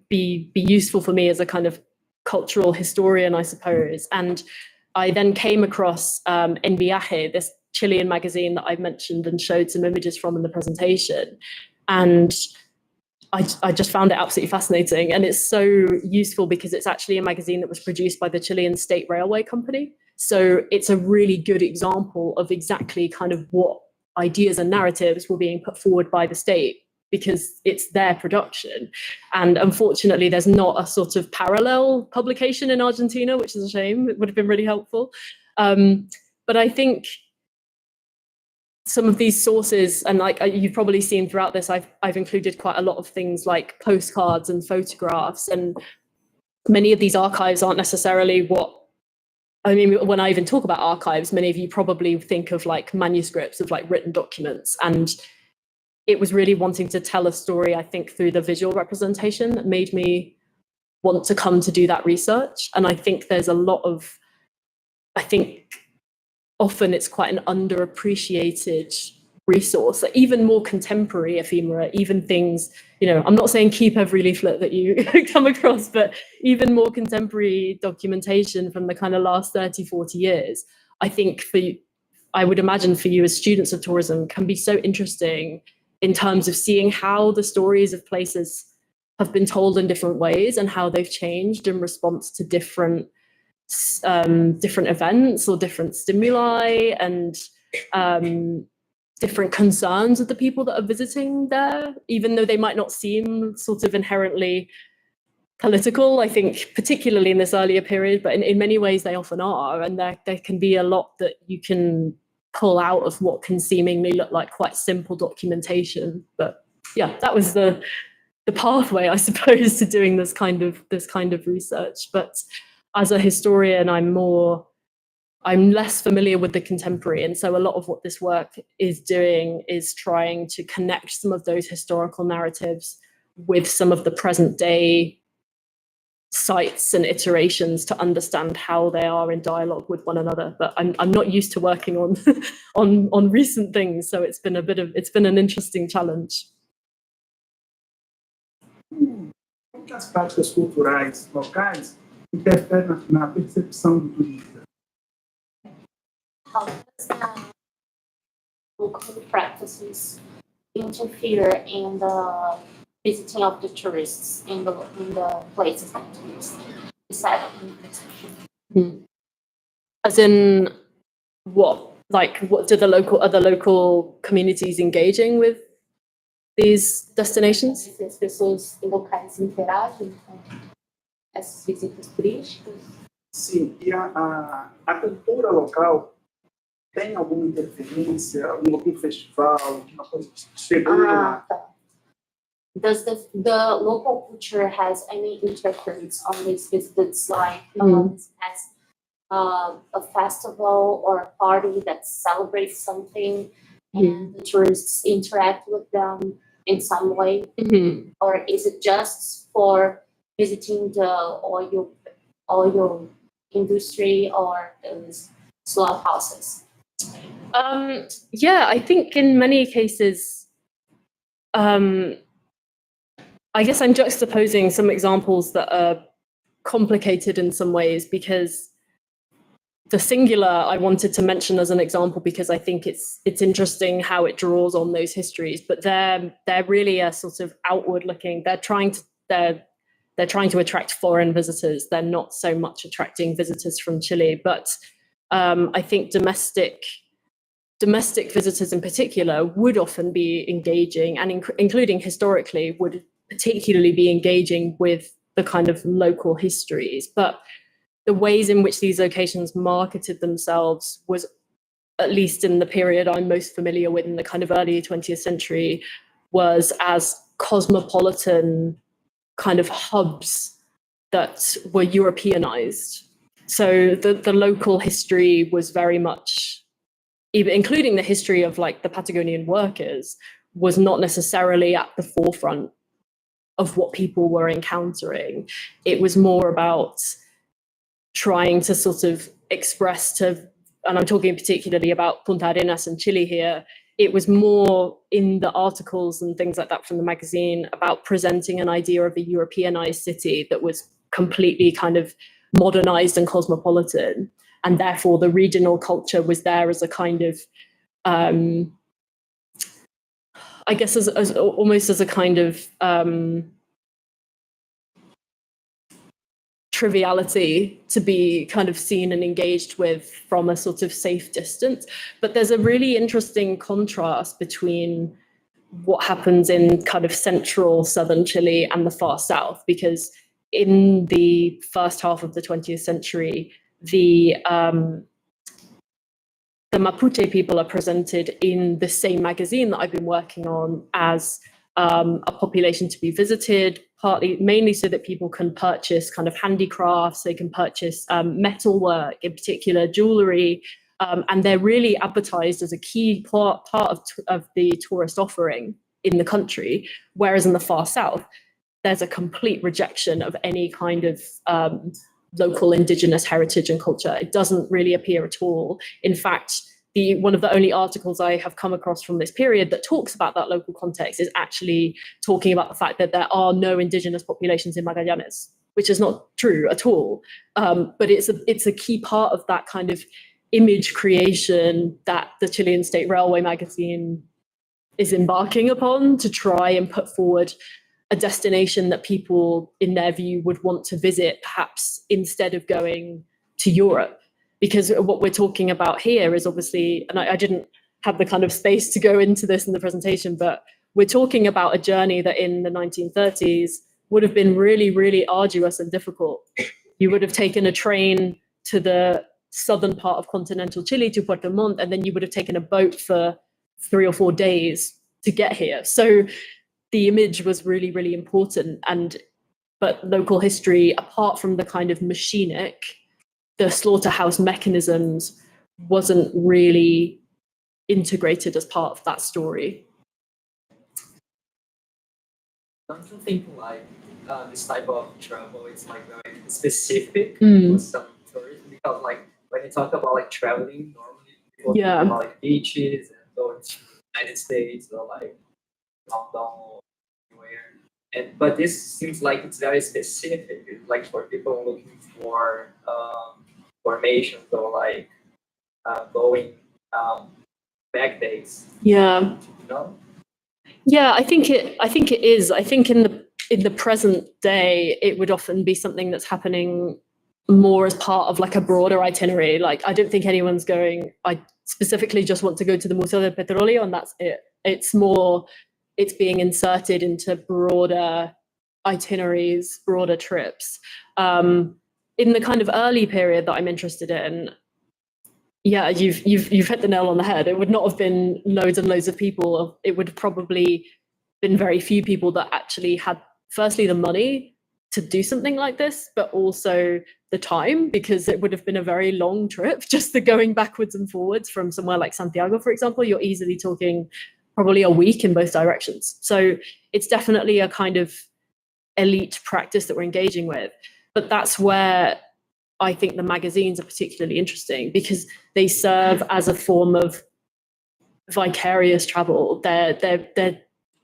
be useful for me as a kind of cultural historian, I suppose. And I then came across En Viaje, this Chilean magazine that I've mentioned and showed some images from in the presentation. And I just found it absolutely fascinating. And it's so useful because it's actually a magazine that was produced by the Chilean State Railway Company. So it's a really good example of exactly kind of what ideas and narratives were being put forward by the state, because it's their production. And unfortunately, there's not a sort of parallel publication in Argentina, which is a shame. It would have been really helpful. But I think some of these sources, and like you've probably seen throughout this, I've included quite a lot of things like postcards and photographs, and many of these archives aren't necessarily when I even talk about archives, many of you probably think of like manuscripts of like written documents, and it was really wanting to tell a story, I think, through the visual representation that made me want to come to do that research. And I think there's a lot of, often it's quite an underappreciated resource, like even more contemporary ephemera, even things, I'm not saying keep every leaflet that you come across, but even more contemporary documentation from the kind of last 30, 40 years, I think I would imagine for you as students of tourism can be so interesting in terms of seeing how the stories of places have been told in different ways and how they've changed in response to different events or different stimuli and different concerns of the people that are visiting there, even though they might not seem sort of inherently political, I think, particularly in this earlier period, but in many ways they often are. And there can be a lot that you can pull out of what can seemingly look like quite simple documentation. But yeah, that was the pathway, I suppose, to doing this kind of research. But as a historian, I'm less familiar with the contemporary. And so a lot of what this work is doing is trying to connect some of those historical narratives with some of the present day sites and iterations to understand how they are in dialogue with one another. But I'm not used to working on on recent things. So it's been an interesting challenge. Como que as práticas culturais locais interferem na percepção do turista? How does local practices interfere in the visiting of the tourists in the places that tourists decide on? As in what? Like, what do other local communities engaging with these destinations? As pessoas locais interagem com essas visitas turísticas? Sim, e a cultura local tem alguma interferência, algum festival, alguma coisa que chegou lá? Does the local culture has any interference on these visits, like as a festival or a party that celebrates something and the tourists interact with them in some way? Or is it just for visiting the oil industry or slaughter houses? Yeah, I think in many cases, I guess I'm juxtaposing some examples that are complicated in some ways, because the singular I wanted to mention as an example because I think it's interesting how it draws on those histories. But they're really a sort of outward looking. They're trying to attract foreign visitors. They're not so much attracting visitors from Chile. But I think domestic visitors in particular would often be engaging, and including historically, would particularly be engaging with the kind of local histories. But the ways in which these locations marketed themselves was, at least in the period I'm most familiar with in the kind of early 20th century, was as cosmopolitan kind of hubs that were Europeanized. So the local history was very much, even including the history of like the Patagonian workers, was not necessarily at the forefront of what people were encountering. It was more about trying to sort of express to, and I'm talking particularly about Punta Arenas in Chile here, it was more in the articles and things like that from the magazine about presenting an idea of a Europeanized city that was completely kind of modernized and cosmopolitan. And therefore the regional culture was there as a kind of, I guess as almost as a kind of triviality to be kind of seen and engaged with from a sort of safe distance. But there's a really interesting contrast between what happens in kind of central southern Chile and the far south, because in the first half of the 20th century, the Mapuche people are presented in the same magazine that I've been working on as a population to be visited, mainly so that people can purchase kind of handicrafts, they can purchase metalwork, in particular jewelry, and they're really advertised as a key part of the tourist offering in the country. Whereas in the far south, there's a complete rejection of any kind of local indigenous heritage and culture. It doesn't really appear at all. In fact, one of the only articles I have come across from this period that talks about that local context is actually talking about the fact that there are no indigenous populations in Magallanes, which is not true at all. But it's a key part of that kind of image creation that the Chilean State Railway magazine is embarking upon to try and put forward a destination that people, in their view, would want to visit, perhaps instead of going to Europe. Because what we're talking about here is obviously, and I didn't have the kind of space to go into this in the presentation, but we're talking about a journey that in the 1930s would have been really, really arduous and difficult. You would have taken a train to the southern part of continental Chile, to Puerto Montt, and then you would have taken a boat for 3 or 4 days to get here. So the image was really, really important. But local history, apart from the kind of machinic, the slaughterhouse mechanisms, wasn't really integrated as part of that story. Don't you think like this type of travel is like very specific for some tourists? Because like when you talk about like traveling, normally people talk about like beaches and going to the United States or like London or anywhere. But this seems like it's very specific, like for people looking for formations or like going back days. Yeah. You know? Yeah, I think it is. I think in the present day, it would often be something that's happening more as part of like a broader itinerary. Like, I don't think anyone's going, I specifically just want to go to the Museo del Petróleo and that's it. It's more, it's being inserted into broader itineraries, broader trips. In the kind of early period that I'm interested in, yeah, you've hit the nail on the head. It would not have been loads and loads of people. It would have probably been very few people that actually had, firstly, the money to do something like this, but also the time, because it would have been a very long trip, just the going backwards and forwards from somewhere like Santiago, for example. You're easily talking probably a week in both directions. So it's definitely a kind of elite practice that we're engaging with. But that's where I think the magazines are particularly interesting, because they serve as a form of vicarious travel. They're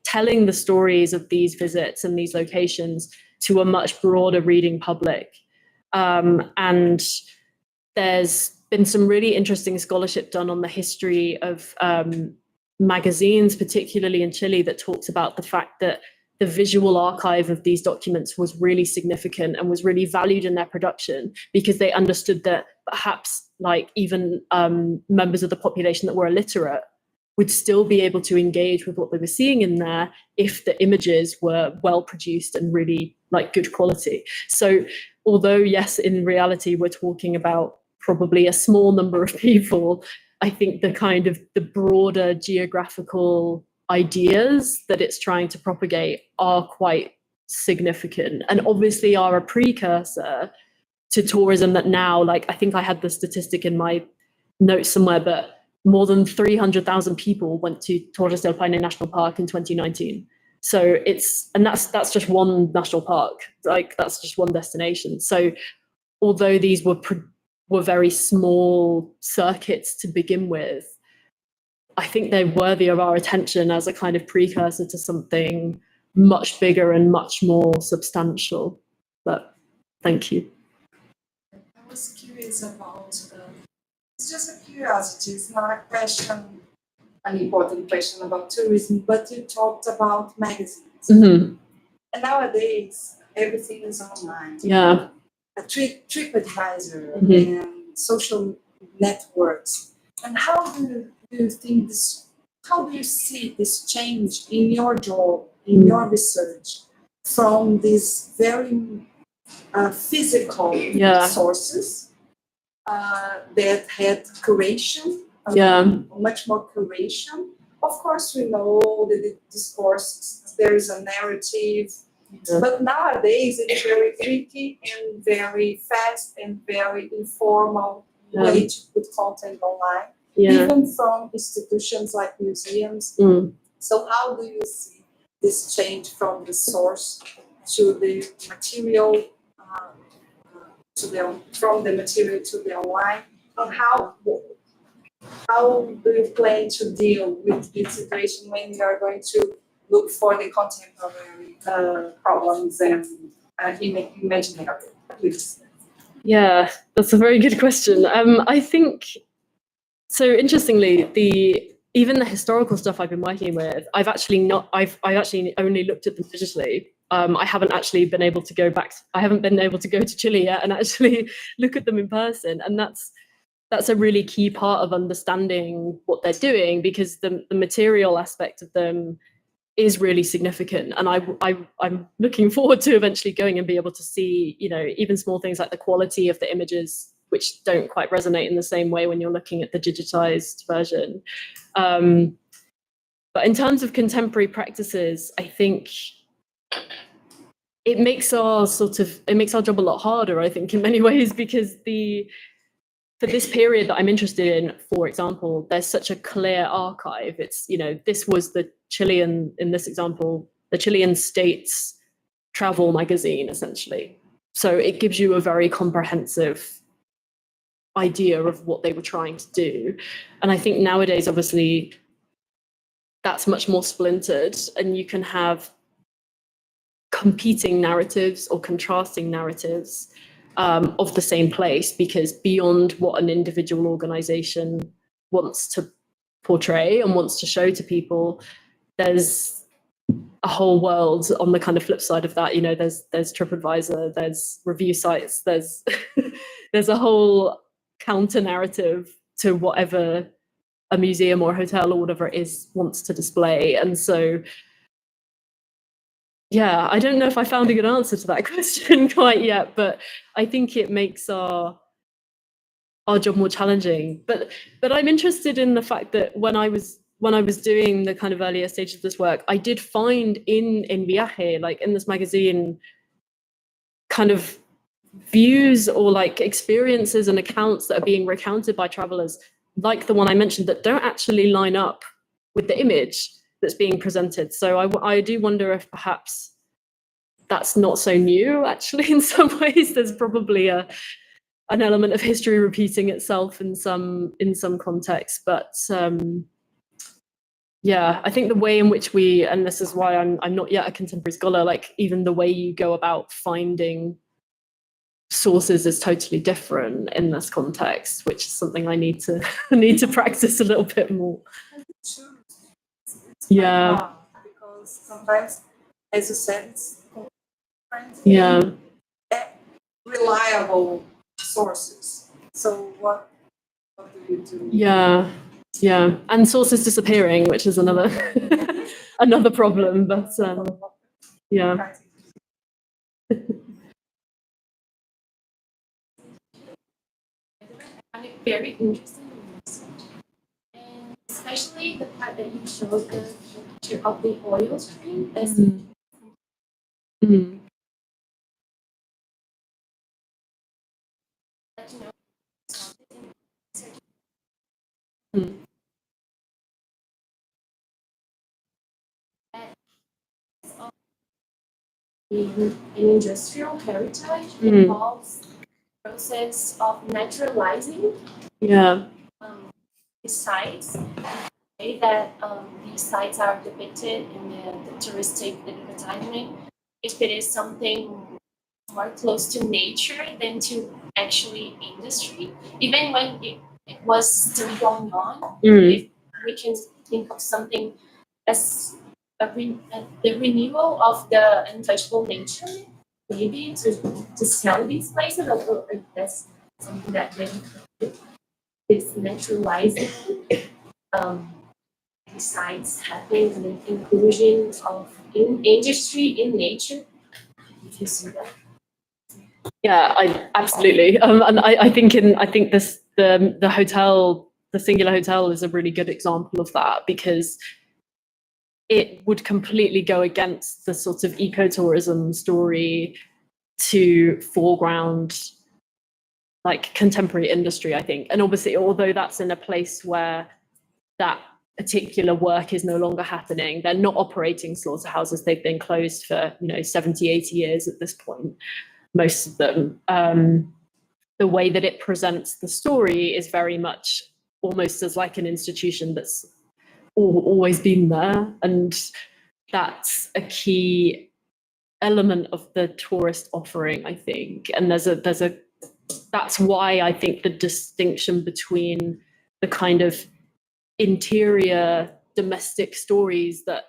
telling the stories of these visits and these locations to a much broader reading public. And there's been some really interesting scholarship done on the history of magazines, particularly in Chile, that talks about the fact that the visual archive of these documents was really significant and was really valued in their production, because they understood that perhaps like even members of the population that were illiterate would still be able to engage with what they were seeing in there if the images were well produced and really like good quality. So although yes, in reality, we're talking about probably a small number of people, I think the kind of the broader geographical ideas that it's trying to propagate are quite significant, and obviously are a precursor to tourism that now, like I think I had the statistic in my notes somewhere, but more than 300,000 people went to Torres del Paine National Park in 2019. So that's just one national park, like that's just one destination. So although these were very small circuits to begin with, I think they're worthy of our attention as a kind of precursor to something much bigger and much more substantial. But thank you. I was curious about, it's just a curiosity, it's not a question, an important question about tourism, but you talked about magazines. Mm-hmm. And nowadays, everything is online. Yeah. A TripAdvisor Mm-hmm. and social networks. And how do you think this, how do you see this change in your job, in your research, from these very physical Yeah. sources that had curation, much more curation? Of course, we know that the discourse, there is a narrative, but nowadays it's very tricky and very fast and very informal way to put content online, even from institutions like museums. So how do you see this change from the source to the material, from the material to the online? And how do you plan to deal with this situation when you are going to look for the contemporary problems and imaginary? Please. Yeah, that's a very good question. I think, so interestingly, even the historical stuff I've been working with, I've actually only looked at them digitally. I haven't actually been able to go back. I haven't been able to go to Chile yet and actually look at them in person. And that's a really key part of understanding what they're doing, because the material aspect of them is really significant. And I'm looking forward to eventually going and be able to see, even small things like the quality of the images, which don't quite resonate in the same way when you're looking at the digitized version. But in terms of contemporary practices, I think it makes our job a lot harder, I think, in many ways, because for this period that I'm interested in, for example, there's such a clear archive. It's, this was the Chilean, in this example, the Chilean state's travel magazine, essentially. So it gives you a very comprehensive idea of what they were trying to do. And I think nowadays, obviously, that's much more splintered, and you can have competing narratives or contrasting narratives of the same place, because beyond what an individual organization wants to portray and wants to show to people, there's a whole world on the kind of flip side of that. There's TripAdvisor, there's review sites, there's there's a whole counter narrative to whatever a museum or a hotel or whatever it is wants to display. And so yeah, I don't know if I found a good answer to that question quite yet, but I think it makes our job more challenging. But I'm interested in the fact that when I was doing the kind of earlier stage of this work, I did find in Viaje, like in this magazine, kind of views or like experiences and accounts that are being recounted by travelers, like the one I mentioned, that don't actually line up with the image that's being presented. So I do wonder if perhaps that's not so new, actually. In some ways, there's probably an element of history repeating itself in some context. But yeah, I think the way in which and this is why I'm not yet a contemporary scholar, like even the way you go about finding sources is totally different in this context, which is something I need to need to practice a little bit more. It's Yeah. hard because sometimes, as you said, it's different. Yeah. Reliable sources. So what do you do? Yeah. Yeah. And sources disappearing, which is another another problem. But yeah. I find it very interesting and especially the part that you showed the picture of the oil stream. That's Mm. you know, Mm. in industrial heritage Mm. involves process of naturalizing Yeah. the sites. The way that these sites are depicted in the touristic advertisement, if it is something more close to nature than to actually industry, even when it was still going on, if we can think of something as the renewal of the untouchable nature, maybe to sell these places. Like that's something that they is naturalizing. Besides having an inclusion of in industry in nature, if you see that. Yeah, I absolutely. And I think this the hotel, the singular hotel, is a really good example of that, because it would completely go against the sort of ecotourism story to foreground like contemporary industry, I think. And obviously, although that's in a place where that particular work is no longer happening, they're not operating slaughterhouses. They've been closed for 70, 80 years at this point, most of them. The way that it presents the story is very much almost as like an institution that's always been there, and that's a key element of the tourist offering, I think. And that's why I think the distinction between the kind of interior domestic stories that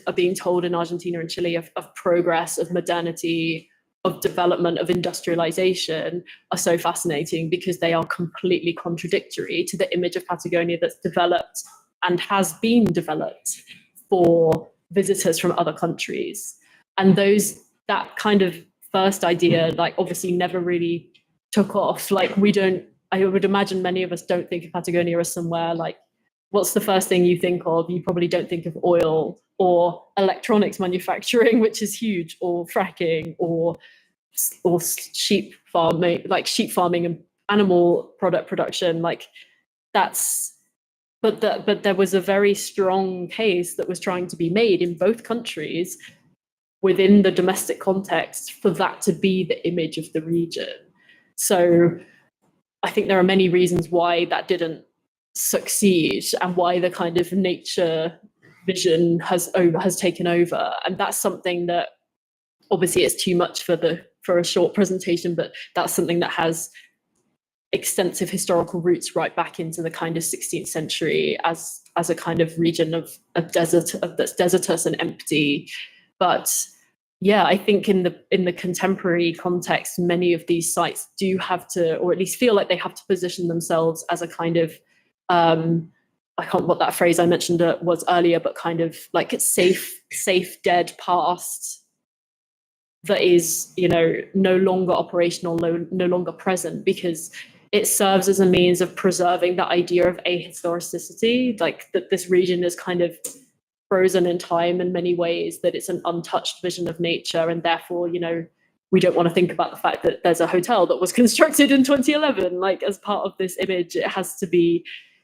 are being told in Argentina and Chile of progress, of modernity, of development, of industrialization are so fascinating, because they are completely contradictory to the image of Patagonia that's developed and has been developed for visitors from other countries. And that kind of first idea, like, obviously never really took off. Like, I would imagine many of us don't think of Patagonia as somewhere like, what's the first thing you think of? You probably don't think of oil or electronics manufacturing, which is huge, or fracking, or sheep farming and animal product production. Like, that's, but there was a very strong case that was trying to be made in both countries within the domestic context for that to be the image of the region. So I think there are many reasons why that didn't succeed, and why the kind of nature vision has taken over. And that's something that obviously is too much for a short presentation, but that's something that has extensive historical roots right back into the kind of 16th century as a kind of region of desert, that's desertous and empty. But yeah, I think in the contemporary context, many of these sites do have to, or at least feel like they have to, position themselves as a kind of I can't what that phrase I mentioned was earlier, but kind of like it's safe dead past that is, no longer operational, no longer present, because it serves as a means of preserving the idea of ahistoricity, like that this region is kind of frozen in time in many ways, that it's an untouched vision of nature, and therefore, we don't want to think about the fact that there's a hotel that was constructed in 2011, like as part of this image.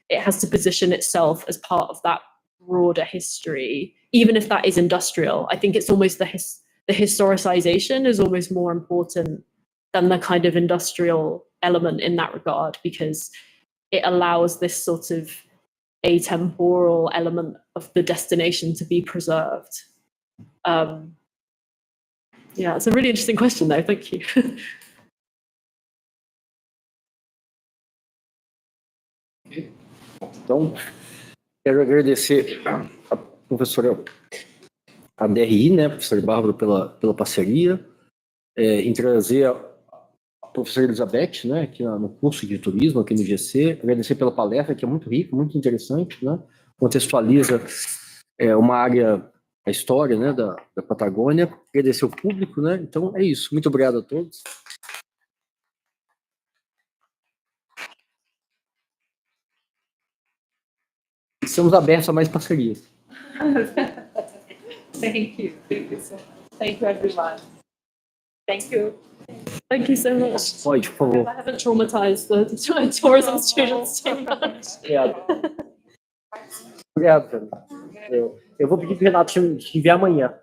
It has to position itself as part of that broader history, even if that is industrial. I think it's almost the historicization is almost more important than the kind of industrial element in that regard, because it allows this sort of atemporal element of the destination to be preserved. Yeah, it's a really interesting question though. Thank you. Então, quero agradecer a professora a DRI, né, professora Bárbara, pela parceria, em trazer a professora Elizabeth, né, aqui no curso de turismo, aqui no GC, agradecer pela palestra, que é muito rica, muito interessante, né, contextualiza uma área, a história, né, da Patagônia, agradecer o público, né, então é isso, muito obrigado a todos. Estamos abertos a mais parcerias. Thank you. Thank you so much. Thank you, everyone. Thank you. Thank you so much. Pode, por favor. I haven't traumatized the tourism students too much. Obrigado. Obrigado, Fernando. Eu vou pedir para o Renato te enviar amanhã.